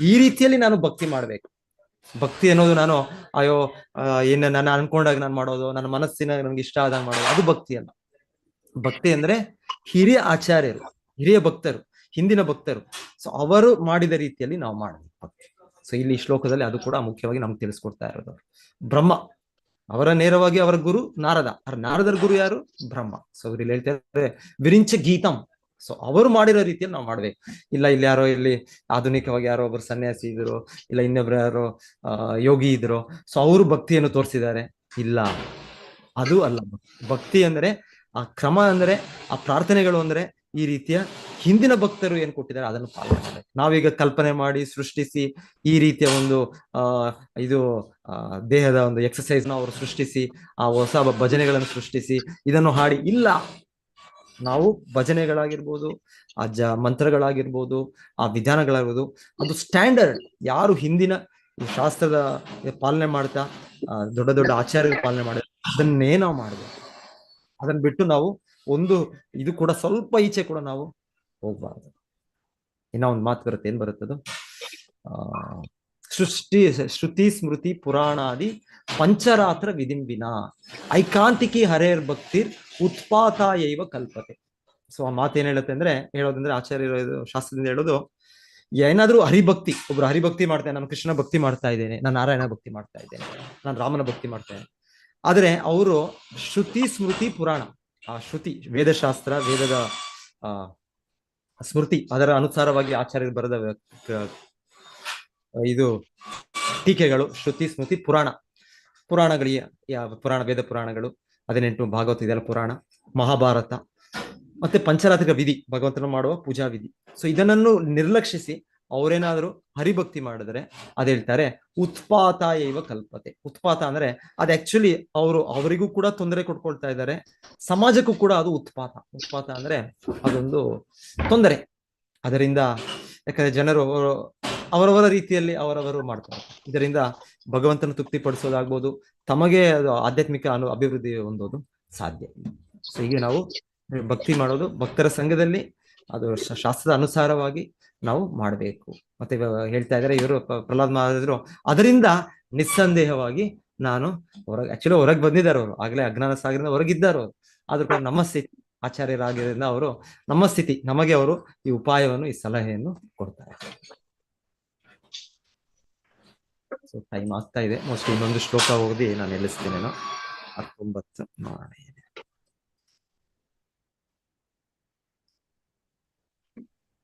ಈ ರೀತಿಯಲ್ಲಿ ನಾನು ಭಕ್ತಿ ಮಾಡ್ಬೇಕು. ಭಕ್ತಿ ಅನ್ನೋದು ನಾನು ನಾನು ಅನ್ಕೊಂಡಾಗ ನಾನು ಮಾಡೋದು, ನನ್ನ ಮನಸ್ಸಿನ ನನ್ಗೆ ಇಷ್ಟ ಆದಾಗ ಮಾಡೋದು, ಅದು ಭಕ್ತಿ ಅಲ್ಲ. ಭಕ್ತಿ ಅಂದ್ರೆ ಹಿರಿಯ ಆಚಾರ್ಯರು, ಹಿರಿಯ ಭಕ್ತರು, ಹಿಂದಿನ ಭಕ್ತರು, ಸೊ ಅವರು ಮಾಡಿದ ರೀತಿಯಲ್ಲಿ ನಾವು ಮಾಡಬೇಕು ಭಕ್ತಿ. ಸೊ ಇಲ್ಲಿ ಶ್ಲೋಕದಲ್ಲಿ ಅದು ಕೂಡ ಮುಖ್ಯವಾಗಿ ನಮ್ಗೆ ತಿಳಿಸ್ಕೊಡ್ತಾ ಇರೋದು. ಬ್ರಹ್ಮ ಅವರ ನೇರವಾಗಿ ಅವರ ಗುರು ನಾರದರ ಗುರು ಯಾರು? ಬ್ರಹ್ಮ. ಸೊ ಇಲ್ಲಿ ಹೇಳ್ತಾರೆ ವಿರಿಂಚ ಗೀತಂ. ಸೊ ಅವರು ಮಾಡಿರೋ ರೀತಿಯಲ್ಲಿ ನಾವು ಮಾಡ್ಬೇಕು. ಇಲ್ಲಿ ಯಾರೋ ಆಧುನಿಕವಾಗಿ ಯಾರೋ ಒಬ್ಬರು ಸನ್ಯಾಸಿ ಇದ್ರು, ಇಲ್ಲ ಇನ್ನೊಬ್ರು ಯಾರೋ ಯೋಗಿ ಇದ್ರು, ಸೊ ಅವರು ಭಕ್ತಿಯನ್ನು ತೋರಿಸಿದ್ದಾರೆ. ಇಲ್ಲ, ಅದು ಅಲ್ಲ ಭಕ್ತಿ ಅಂದ್ರೆ. ಆ ಕ್ರಮ ಅಂದ್ರೆ, ಆ ಪ್ರಾರ್ಥನೆಗಳು ಅಂದ್ರೆ ಈ ರೀತಿಯ ಹಿಂದಿನ ಭಕ್ತರು ಏನ್ ಕೊಟ್ಟಿದ್ದಾರೆ ಅದನ್ನು ಪಾಲನೆ ಮಾಡಬೇಕು. ನಾವೀಗ ಕಲ್ಪನೆ ಮಾಡಿ ಸೃಷ್ಟಿಸಿ ಈ ರೀತಿಯ ಒಂದು ದೇಹದ ಒಂದು ಎಕ್ಸಸೈಸ್ ನ ಅವರು ಸೃಷ್ಟಿಸಿ, ಆ ಹೊಸ ಭಜನೆಗಳನ್ನು ಸೃಷ್ಟಿಸಿ ಇದನ್ನು ಹಾಡಿ ಇಲ್ಲ. ನಾವು ಭಜನೆಗಳಾಗಿರ್ಬೋದು, ಆ ಮಂತ್ರಗಳಾಗಿರ್ಬೋದು, ಆ ವಿಧಾನಗಳಾಗಿರ್ಬೋದು, ಅದು ಸ್ಟ್ಯಾಂಡರ್ಡ್. ಯಾರು ಹಿಂದಿನ ಶಾಸ್ತ್ರದ ಪಾಲನೆ ಮಾಡ್ತಾ ದೊಡ್ಡ ದೊಡ್ಡ ಆಚಾರ್ಯರು ಪಾಲನೆ ಮಾಡಿದ್ರೆ ಅದನ್ನೇ ನಾವು ಮಾಡಬೇಕು. ಅದನ್ನ ಬಿಟ್ಟು ನಾವು ಇದು ಕೂಡ ಸ್ವಲ್ಪ ಈಚೆ ಕೂಡ ನಾವು ಹೋಗ್ಬಾರ್ದು. ಇನ್ನ ಒಂದು ಮಾತು ಬರುತ್ತೆ, ಏನ್ ಬರುತ್ತದು? ಶ್ರುತಿ ಸ್ಮೃತಿ ಪುರಾಣಾದಿ ಪಂಚರಾತ್ರ ವಿಧಿಂಬಿನ ಐಕಾಂತಿಕಿ ಹರೇರ್ ಭಕ್ತಿರ್ ಉತ್ಪಾತ ಯೈವ ಕಲ್ಪತೆ. ಸೊ ಆ ಮಾತು ಏನ್ ಹೇಳುತ್ತೆ ಅಂದ್ರೆ, ಹೇಳೋದಂದ್ರೆ ಆಚಾರ್ಯರು ಶಾಸ್ತ್ರದಿಂದ ಹೇಳೋದು, ಏನಾದ್ರೂ ಹರಿಭಕ್ತಿ, ಒಬ್ರು ಹರಿಭಕ್ತಿ ಮಾಡ್ತೇನೆ, ನಾನು ಕೃಷ್ಣ ಭಕ್ತಿ ಮಾಡ್ತಾ ಇದ್ದೇನೆ, ನಾನು ನಾರಾಯಣ ಭಕ್ತಿ ಮಾಡ್ತಾ ಇದ್ದೇನೆ, ನಾನು ರಾಮನ ಭಕ್ತಿ ಮಾಡ್ತೇನೆ, ಆದ್ರೆ ಅವರು ಶ್ರುತಿ ಸ್ಮೃತಿ ಪುರಾಣ, ಆ ಶ್ರುತಿ ವೇದಶಾಸ್ತ್ರ, ವೇದದ ಆ ಸ್ಮೃತಿ, ಅದರ ಅನುಸಾರವಾಗಿ ಆಚಾರ್ಯರು ಬರೆದ ಇದು ಟೀಕೆಗಳು, ಶ್ರುತಿ ಸ್ಮೃತಿ ಪುರಾಣಗಳಿಗೆ ಯಾವ ಪುರಾಣ, ವೇದ ಪುರಾಣಗಳು 18 ಭಾಗವತ ಇದೆಲ್ಲ ಪುರಾಣ, ಮಹಾಭಾರತ, ಮತ್ತೆ ಪಂಚರಾತ್ರಿಕ ವಿಧಿ, ಭಗವಂತನ ಮಾಡುವ ಪೂಜಾ ವಿಧಿ. ಸೊ ಇದನ್ನು ನಿರ್ಲಕ್ಷಿಸಿ ಅವರೇನಾದ್ರೂ ಹರಿಭಕ್ತಿ ಮಾಡಿದ್ರೆ ಅದ್ ಹೇಳ್ತಾರೆ ಉತ್ಪಾತ ಇವ ಕಲ್ಪತೆ. ಉತ್ಪಾತ ಅಂದ್ರೆ ಅದು ಆಕ್ಚುಲಿ ಅವರಿಗೂ ಕೂಡ ತೊಂದರೆ ಕೊಟ್ಕೊಳ್ತಾ ಇದ್ದಾರೆ, ಸಮಾಜಕ್ಕೂ ಕೂಡ ಅದು ಉತ್ಪಾತ ಅಂದ್ರೆ ಅದೊಂದು ತೊಂದರೆ. ಅದರಿಂದ ಯಾಕಂದ್ರೆ ಜನರು ಅವರವರ ರೀತಿಯಲ್ಲಿ ಅವರವರು ಮಾಡ್ತಾರೆ. ಇದರಿಂದ ಭಗವಂತನ ತೃಪ್ತಿಪಡಿಸೋದಾಗ್ಬೋದು, ತಮಗೆ ಅದು ಆಧ್ಯಾತ್ಮಿಕ ಅಭಿವೃದ್ಧಿ ಹೊಂದೋದು ಸಾಧ್ಯ. ಸೊ ಹೀಗೆ ನಾವು ಭಕ್ತಿ ಮಾಡೋದು ಭಕ್ತರ ಸಂಘದಲ್ಲಿ, ಅದು ಶಾಸ್ತ್ರದ ಅನುಸಾರವಾಗಿ ನಾವು ಮಾಡಬೇಕು. ಮತ್ತೆ ಹೇಳ್ತಾ ಇದ್ದಾರೆ ಇವರು ಪ್ರಹ್ಲಾದ್ ಮಹಾರಾಜರು, ಅದರಿಂದ ನಿಸ್ಸಂದೇಹವಾಗಿ ನಾನು ಹೊರಗೆ ಬಂದಿದ್ದಾರೆ. ಅವರು ಆಗ್ಲೇ ಅಜ್ಞಾನ ಸಾಗರದಿಂದ ಹೊರಗಿದ್ದಾರೆ ಅವರು, ಆದ್ರೂ ಕೂಡ ನಮ್ಮ ಸ್ಥಿತಿ ಆಚಾರ್ಯರಾಗಿರೋದ್ರಿಂದ ಅವರು ನಮ್ಮ ಸ್ಥಿತಿ ನಮಗೆ ಅವರು ಈ ಉಪಾಯವನ್ನು, ಈ ಸಲಹೆಯನ್ನು ಕೊಡ್ತಾರೆ. ಸೊ ಟೈಮ್ ಆಗ್ತಾ ಇದೆ, ಮೋಸ್ಟ್ಲಿ ಇನ್ನೊಂದು ಶ್ಲೋಕ ಓದಿ ನಾನು ನಿಲ್ಲಿಸ್ತೇನೆ. 19 ನೋಡೋಣ.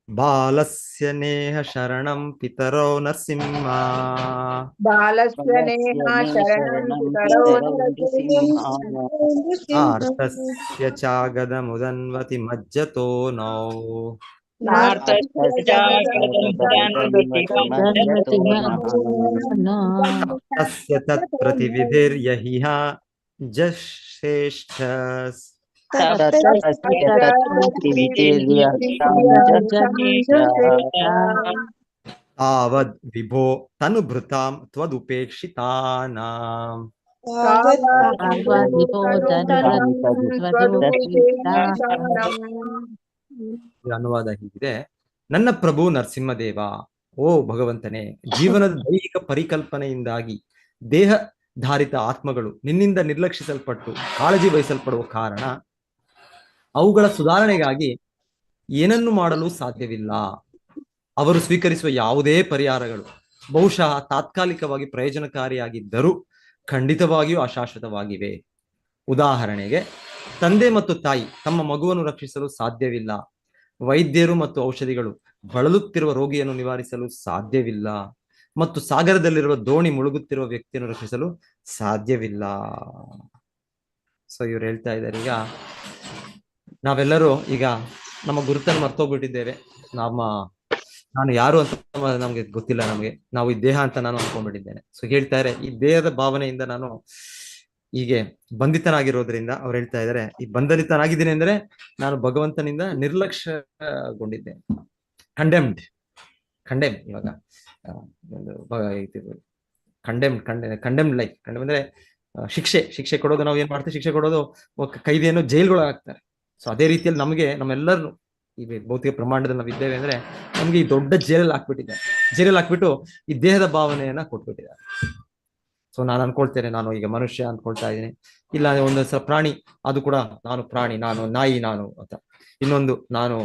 ಬಾಲಸ್ಯ ನೇಹ ಶರಣಂ ಪಿತರೋ ನರಸಿಂಹ, ಬಾಲಸ್ಯ ನೇಹ ಶರಣಂ ಪಿತರೋ ನರಸಿಂಹ, ಆರ್ತಸ್ಯ ಚಾಗದ ಮುದನ್ವತಿ ಮಜ್ಜತೋ ನೌ, ತಸ್ಯ ತತ್ ಪ್ರತಿವಿಧಿರ್ಯಹಿಹ ಜಶ್ರೇಷ್ಠಸ್, ತಾವದ್ ವಿಭೋ ತನುಭೃತಾಂ ತ್ವದುಪೇಕ್ಷಿತಾನಾಂ. ಅನುವಾದ ಹೀಗಿದೆ: ನನ್ನ ಪ್ರಭು ನರಸಿಂಹದೇವ, ಓ ಭಗವಂತನೇ, ಜೀವನದ ದೈಹಿಕ ಪರಿಕಲ್ಪನೆಯಿಂದಾಗಿ ದೇಹಧಾರಿತ ಆತ್ಮಗಳು ನಿನ್ನಿಂದ ನಿರ್ಲಕ್ಷಿಸಲ್ಪಟ್ಟು ಕಾಳಜಿ ವಹಿಸಲ್ಪಡುವ ಕಾರಣ ಅವುಗಳ ಸುಧಾರಣೆಗಾಗಿ ಏನನ್ನು ಮಾಡಲು ಸಾಧ್ಯವಿಲ್ಲ. ಅವರು ಸ್ವೀಕರಿಸುವ ಯಾವುದೇ ಪರಿಹಾರಗಳು ಬಹುಶಃ ತಾತ್ಕಾಲಿಕವಾಗಿ ಪ್ರಯೋಜನಕಾರಿಯಾಗಿದ್ದರೂ ಖಂಡಿತವಾಗಿಯೂ ಅಶಾಶ್ವತವಾಗಿವೆ. ಉದಾಹರಣೆಗೆ, ತಂದೆ ಮತ್ತು ತಾಯಿ ತಮ್ಮ ಮಗುವನ್ನು ರಕ್ಷಿಸಲು ಸಾಧ್ಯವಿಲ್ಲ. ವೈದ್ಯರು ಮತ್ತು ಔಷಧಿಗಳು ಬಳಲುತ್ತಿರುವ ರೋಗಿಯನ್ನು ನಿವಾರಿಸಲು ಸಾಧ್ಯವಿಲ್ಲ. ಮತ್ತು ಸಾಗರದಲ್ಲಿರುವ ದೋಣಿ ಮುಳುಗುತ್ತಿರುವ ವ್ಯಕ್ತಿಯನ್ನು ರಕ್ಷಿಸಲು ಸಾಧ್ಯವಿಲ್ಲ. ಸೊ ಇವ್ರು ಹೇಳ್ತಾ ಇದ್ದಾರೆ, ಈಗ ನಾವೆಲ್ಲರೂ ಈಗ ನಮ್ಮ ಗುರುತನ್ನು ಮರ್ತೋಗ್ಬಿಟ್ಟಿದ್ದೇವೆ. ನಾನು ಯಾರು ಅಂತ ನಮ್ಗೆ ಗೊತ್ತಿಲ್ಲ. ನಾವು ಈ ದೇಹ ಅಂತ ನಾನು ಅನ್ಕೊಂಡ್ಬಿಟ್ಟಿದ್ದೇನೆ. ಸೊ ಹೇಳ್ತಾ ಈ ದೇಹದ ಭಾವನೆಯಿಂದ ನಾನು ಹೀಗೆ ಬಂಧಿತನಾಗಿರೋದ್ರಿಂದ ಅವ್ರು ಹೇಳ್ತಾ ಇದ್ದಾರೆ, ಈ ಬಂಧಿತನಾಗಿದ್ದೀನಿ ಅಂದ್ರೆ ನಾನು ಭಗವಂತನಿಂದ ನಿರ್ಲಕ್ಷ್ಯಗೊಂಡಿದ್ದೇನೆ. ಕಂಡೆಮ್ಡ್ ಇವಾಗ ಕಂಡೆಮ್ಡ್ ಲೈಫ್. ಕಂಡೆಮ್ ಅಂದ್ರೆ ಶಿಕ್ಷೆ ಕೊಡೋದು. ನಾವು ಏನ್ ಮಾಡ್ತೀವಿ? ಶಿಕ್ಷೆ ಕೊಡೋದು, ಕೈದಿಯನ್ನು ಜೈಲ್ಗಳು ಹಾಕ್ತಾರೆ. ಸೊ ಅದೇ ರೀತಿಯಲ್ಲಿ ನಮಗೆ, ನಮ್ಮೆಲ್ಲರೂ ಈ ಭೌತಿಕ ಪ್ರಮಾಣದಲ್ಲಿ ನಾವು ಇದ್ದೇವೆ ಅಂದ್ರೆ ನಮ್ಗೆ ಈ ದೊಡ್ಡ ಜೈಲಲ್ಲಿ ಹಾಕ್ಬಿಟ್ಟು ಈ ದೇಹದ ಭಾವನೆಯನ್ನ ಕೊಟ್ಬಿಟ್ಟಿದ್ದಾರೆ. ಸೊ ನಾನು ಅನ್ಕೊಳ್ತೇನೆ, ನಾನು ಈಗ ಮನುಷ್ಯ ಅನ್ಕೊಳ್ತಾ ಇದ್ದೀನಿ. ಇಲ್ಲ ಒಂದೊಂದ್ಸಲ ಪ್ರಾಣಿ, ಅದು ಕೂಡ ನಾನು ಪ್ರಾಣಿ, ನಾನು ನಾಯಿ ನಾನು ಅಂತ, ಇನ್ನೊಂದು ನಾನು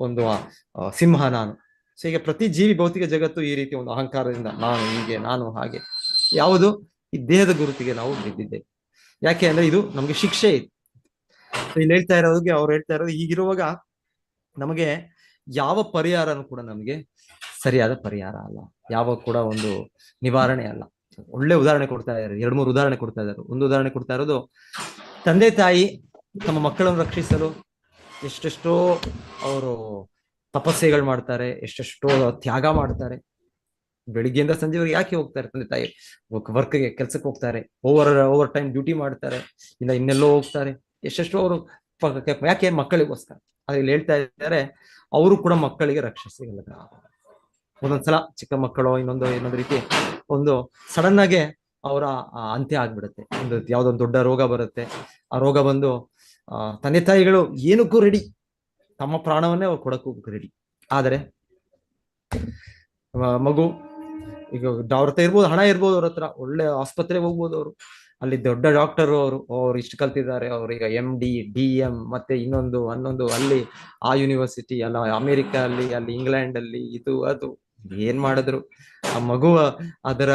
ಒಂದು ಸಿಂಹ ನಾನು. ಸೊ ಈಗ ಪ್ರತಿ ಜೀವಿ ಭೌತಿಕ ಜಗತ್ತು ಈ ರೀತಿ ಒಂದು ಅಹಂಕಾರದಿಂದ ನಾನು ಹೀಗೆ, ನಾನು ಹಾಗೆ, ಯಾವುದು ಈ ದೇಹದ ಗುರುತಿಗೆ ನಾವು ಬಿದ್ದಿದ್ದೇವೆ. ಯಾಕೆ ಅಂದ್ರೆ ಇದು ನಮ್ಗೆ ಶಿಕ್ಷೆ ಇದೆ. ಇಲ್ಲಿ ಹೇಳ್ತಾ ಇರೋದಕ್ಕೆ ಅವ್ರು ಹೇಳ್ತಾ ಇರೋದು, ಈಗಿರುವಾಗ ನಮಗೆ ಯಾವ ಪರಿಹಾರನೂ ಕೂಡ ನಮಗೆ ಸರಿಯಾದ ಪರಿಹಾರ ಅಲ್ಲ, ಯಾವ ಕೂಡ ಒಂದು ನಿವಾರಣೆ ಅಲ್ಲ. ಒಳ್ಳೆ ಉದಾಹರಣೆ ಕೊಡ್ತಾ ಇದ್ದಾರೆ, 2-3 ಉದಾಹರಣೆ ಕೊಡ್ತಾ ಇದ್ದಾರೆ. ಒಂದು ಉದಾಹರಣೆ ಕೊಡ್ತಾ ಇರೋದು, ತಂದೆ ತಾಯಿ ತಮ್ಮ ಮಕ್ಕಳನ್ನು ರಕ್ಷಿಸಲು ಎಷ್ಟೆಷ್ಟೋ ಅವರು ತಪಸ್ಸೆಗಳು ಮಾಡ್ತಾರೆ, ಎಷ್ಟೆಷ್ಟೋ ತ್ಯಾಗ ಮಾಡ್ತಾರೆ. ಬೆಳಿಗ್ಗೆಯಿಂದ ಸಂಜೆವರೆಗೆ ಯಾಕೆ ಹೋಗ್ತಾರೆ? ತಂದೆ ತಾಯಿ ವರ್ಕ್ಗೆ, ಕೆಲ್ಸಕ್ಕೆ ಹೋಗ್ತಾರೆ, ಓವರ್ ಟೈಮ್ ಡ್ಯೂಟಿ ಮಾಡ್ತಾರೆ, ಇಲ್ಲ ಇನ್ನೆಲ್ಲೋ ಹೋಗ್ತಾರೆ, ಎಷ್ಟೆಷ್ಟೋ ಅವರು ಯಾಕೆ? ಮಕ್ಕಳಿಗೋಸ್ಕರ. ಅದ್ರಲ್ಲಿ ಹೇಳ್ತಾ ಇದ್ದಾರೆ, ಅವರು ಕೂಡ ಮಕ್ಕಳಿಗೆ ರಕ್ಷಿಸಲಿಲ್ಲ. ಒಂದೊಂದ್ಸಲ ಚಿಕ್ಕ ಮಕ್ಕಳು ಇನ್ನೊಂದು ರೀತಿ ಒಂದು ಸಡನ್ ಆಗಿ ಅವರ ಅಂತ್ಯ ಆಗ್ಬಿಡುತ್ತೆ. ಯಾವ್ದೊಂದು ದೊಡ್ಡ ರೋಗ ಬರುತ್ತೆ. ಆ ರೋಗ ಬಂದು ತಂದೆ ತಾಯಿಗಳು ಏನಕ್ಕೂ ರೆಡಿ, ತಮ್ಮ ಪ್ರಾಣವನ್ನೇ ಅವ್ರು ಕೊಡಕ್ಕೂ ರೆಡಿ. ಆದರೆ ಮಗು ಈಗ ಅವ್ರ ಹತ್ರ ಇರ್ಬೋದು, ಹಣ ಇರ್ಬೋದು, ಅವ್ರ ಹತ್ರ ಒಳ್ಳೆ ಆಸ್ಪತ್ರೆಗೆ ಹೋಗ್ಬೋದು, ಅವರು ಅಲ್ಲಿ ದೊಡ್ಡ ಡಾಕ್ಟರ್, ಅವ್ರು ಇಷ್ಟು ಕಲ್ತಿದ್ದಾರೆ, ಅವ್ರೀಗ MD, DM ಮತ್ತೆ ಹನ್ನೊಂದು ಅಲ್ಲಿ ಆ ಯೂನಿವರ್ಸಿಟಿ ಅಲ್ಲ, ಅಮೆರಿಕ ಅಲ್ಲಿ ಇಂಗ್ಲೆಂಡ್ ಅಲ್ಲಿ ಇದು ಅದು ಏನ್ ಮಾಡಿದ್ರು ಆ ಮಗುವ ಅದರ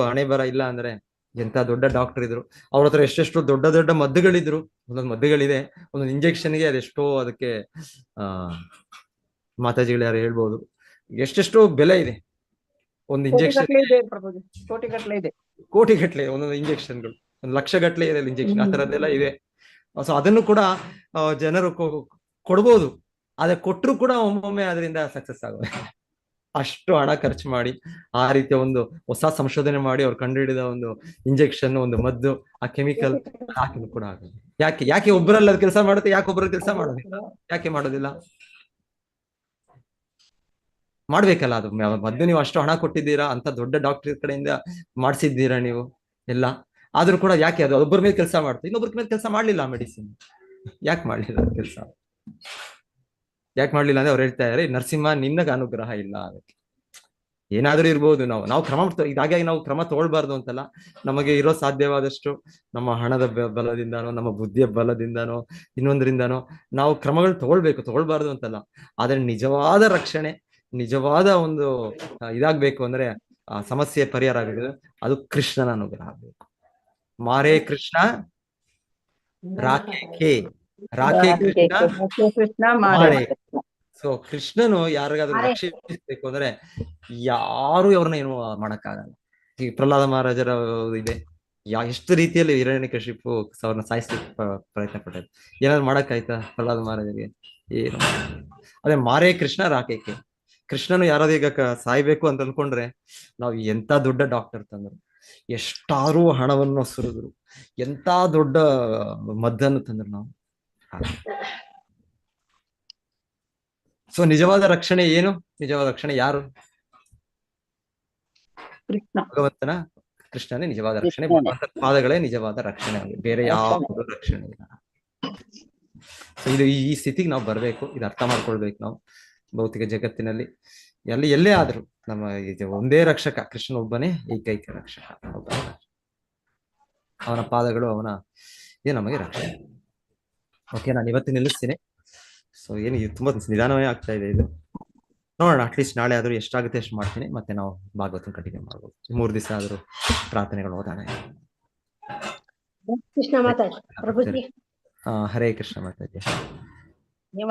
ಹಣೆ ಬರ ಇಲ್ಲ ಅಂದ್ರೆ ಎಂತ ದೊಡ್ಡ ಡಾಕ್ಟರ್ ಇದ್ರು. ಅವ್ರ ಹತ್ರ ಎಷ್ಟೆಷ್ಟು ದೊಡ್ಡ ದೊಡ್ಡ ಮದ್ದುಗಳಿದ್ರು, ಒಂದೊಂದು ಮದ್ದುಗಳಿದೆ, ಒಂದೊಂದು ಇಂಜೆಕ್ಷನ್ಗೆ ಅದೆಷ್ಟೋ ಅದಕ್ಕೆ ಮಾತಾಜಿಗಳು ಯಾರು ಹೇಳ್ಬೋದು ಎಷ್ಟೆಷ್ಟೋ ಬೆಲೆ ಇದೆ ಒಂದು ಇಂಜೆಕ್ಷನ್. ಕೋಟಿಗಟ್ಟಲೆ ಇದೆ. ಕೋಟಿಗಟ್ಟಲೆ ಒಂದೊಂದು ಇಂಜೆಕ್ಷನ್ಗಳು, 1,00,000 ಗಟ್ಟಲೆ ಇದೆ ಇಂಜೆಕ್ಷನ್, ಆ ತರದ್ದೆಲ್ಲ ಇದೆ. ಸೊ ಅದನ್ನು ಕೂಡ ಜನರು ಕೊಡ್ಬೋದು, ಆದ್ರೆ ಕೊಟ್ಟರು ಕೂಡ ಒಮ್ಮೊಮ್ಮೆ ಅದರಿಂದ ಸಕ್ಸಸ್ ಆಗೋದು. ಅಷ್ಟು ಹಣ ಖರ್ಚು ಮಾಡಿ ಆ ರೀತಿಯ ಒಂದು ಹೊಸ ಸಂಶೋಧನೆ ಮಾಡಿ ಅವ್ರು ಕಂಡುಹಿಡಿದ ಒಂದು ಇಂಜೆಕ್ಷನ್, ಒಂದು ಮದ್ದು, ಆ ಕೆಮಿಕಲ್ ಹಾಕಿ ಕೂಡ ಆಗೋದು. ಯಾಕೆ ಒಬ್ಬರಲ್ಲಿ ಅದು ಕೆಲಸ ಮಾಡುತ್ತೆ, ಯಾಕೆ ಒಬ್ಬರಲ್ಲಿ ಕೆಲಸ ಮಾಡೋದಿಲ್ಲ? ಯಾಕೆ ಮಾಡೋದಿಲ್ಲ? ಮಾಡ್ಬೇಕಲ್ಲ ಅದು ಮದ್ದು. ನೀವು ಅಷ್ಟು ಹಣ ಕೊಟ್ಟಿದ್ದೀರಾ, ಅಂತ ದೊಡ್ಡ ಡಾಕ್ಟರ್ ಕಡೆಯಿಂದ ಮಾಡಿಸಿದ್ದೀರಾ ನೀವು ಎಲ್ಲ, ಆದ್ರೂ ಕೂಡ ಯಾಕೆ ಅದು ಒಬ್ಬರ ಮೇಲೆ ಕೆಲಸ ಮಾಡ್ತಾರೆ, ಇನ್ನೊಬ್ಬರ ಮೇಲೆ ಕೆಲಸ ಮಾಡ್ಲಿಲ್ಲ ಆ ಮೆಡಿಸಿನ್? ಯಾಕೆ ಮಾಡ್ಲಿಲ್ಲ ಕೆಲಸ? ಯಾಕೆ ಮಾಡ್ಲಿಲ್ಲ ಅಂದ್ರೆ ಅವ್ರು ಹೇಳ್ತಾ ಇದಾರೆ, ನರಸಿಂಹ ನಿನ್ನಗ ಅನುಗ್ರಹ ಇಲ್ಲ. ಅದಕ್ಕೆ ಏನಾದ್ರೂ ಇರ್ಬೋದು, ನಾವು ಕ್ರಮ ಹಾಗಾಗಿ ನಾವು ಕ್ರಮ ತಗೊಳ್ಬಾರ್ದು ಅಂತಲ್ಲ, ನಮಗೆ ಇರೋ ಸಾಧ್ಯವಾದಷ್ಟು ನಮ್ಮ ಹಣದ ಬಲದಿಂದಾನೋ, ನಮ್ಮ ಬುದ್ಧಿಯ ಬಲದಿಂದಾನೋ, ಇನ್ನೊಂದರಿಂದಾನೋ ನಾವು ಕ್ರಮಗಳು ತಗೊಳ್ಬಾರ್ದು ಅಂತಲ್ಲ. ಆದ್ರೆ ನಿಜವಾದ ರಕ್ಷಣೆ, ನಿಜವಾದ ಒಂದು ಇದಾಗ್ಬೇಕು ಅಂದ್ರೆ ಆ ಸಮಸ್ಯೆ ಪರಿಹಾರ ಆಗಬೇಕು, ಅದು ಕೃಷ್ಣನ ಅನುಗ್ರಹ ಆಗ್ಬೇಕು. ಮಾರೇ ಕೃಷ್ಣ ರಾಖೆ ಕೃಷ್ಣ ಮಾರೇ. ಸೊ ಕೃಷ್ಣನು ಯಾರಿಗಾದ್ರೂ ರಕ್ಷಿಸಬೇಕು ಅಂದ್ರೆ ಯಾರು ಅವ್ರನ್ನ ಏನು ಮಾಡಕ್ಕಾಗಲ್ಲ. ಈಗ ಪ್ರಹ್ಲಾದ ಮಹಾರಾಜರ ಇದೆ, ಎಷ್ಟು ರೀತಿಯಲ್ಲಿ ಹಿರಣ್ಯಕಶಿಪು ಅವ್ರನ್ನ ಸಾಯಿಸ್ಲಿಕ್ಕೆ ಪ್ರಯತ್ನ ಪಟ್ಟರು, ಏನಾದ್ರು ಮಾಡಕ್ಕಾಯ್ತಾ ಪ್ರಹ್ಲಾದ ಮಹಾರಾಜರಿಗೆ? ಏನು. ಅದೇ ಮಾರೇ ಕೃಷ್ಣ ರಾಖೇಕೆ. ಕೃಷ್ಣನು ಯಾರಾದ್ರೂ ಈಗ ಸಾಯ್ಬೇಕು ಅಂತ ಅನ್ಕೊಂಡ್ರೆ ನಾವು ಎಂತ ದೊಡ್ಡ ಡಾಕ್ಟರ್ ತಂದ್ರು, ಎಷ್ಟಾರು ಹಣವನ್ನು ಸುರಿದ್ರು, ಎಂತ ದೊಡ್ಡ ಮದ್ದನ್ನು ತಂದ್ರು ನಾವು. ಸೊ ನಿಜವಾದ ರಕ್ಷಣೆ ಏನು? ನಿಜವಾದ ರಕ್ಷಣೆ ಯಾರು? ಭಗವಂತನ, ಕೃಷ್ಣನೇ ನಿಜವಾದ ರಕ್ಷಣೆ, ಭಗವಂತನ ಪಾದಗಳೇ ನಿಜವಾದ ರಕ್ಷಣೆ, ಬೇರೆ ಯಾವ ರಕ್ಷಣೆ ಇಲ್ಲ. ಸೊ ಇದು ಈ ಸ್ಥಿತಿಗೆ ನಾವು ಬರ್ಬೇಕು, ಇದು ಅರ್ಥ ಮಾಡ್ಕೊಳ್ಬೇಕು ನಾವು. ಭೌತಿಕ ಜಗತ್ತಿನಲ್ಲಿ ಎಲ್ಲೇ ಆದ್ರೂ ನಮ್ಮ ಒಂದೇ ರಕ್ಷಕ, ಕೃಷ್ಣ ಒಬ್ಬನೇ ಏಕೈಕ ರಕ್ಷಕ, ಅವನ ಪಾದಗಳು, ನಮಗೆ ರಕ್ಷಣೆ. ಓಕೆ, ನಾನು ಇವತ್ತು ನಿಲ್ಲಿಸ್ತೀನಿ. ಸೊ ಇದು ತುಂಬಾ ನಿಧಾನವೇ ಆಗ್ತಾ ಇದೆ ಇದು. ನೋಡೋಣ, ಅಟ್ಲೀಸ್ಟ್ ನಾಳೆ ಆದ್ರೂ ಎಷ್ಟಾಗುತ್ತೆ ಅಷ್ಟು ಮಾಡ್ತೀನಿ, ಮತ್ತೆ ನಾವು ಭಾಗವತ ಕಂಟಿನ್ಯೂ ಮಾಡ್ಬೋದು. 3 ದಿವಸ ಆದ್ರೂ ಪ್ರಾರ್ಥನೆಗಳು ಓದಾನೆ. ಕೃಷ್ಣ ಮಾತಾಡಿ ಪ್ರಭುಜಿ. ಹರೇ ಕೃಷ್ಣ ಮಾತಾಜಿ.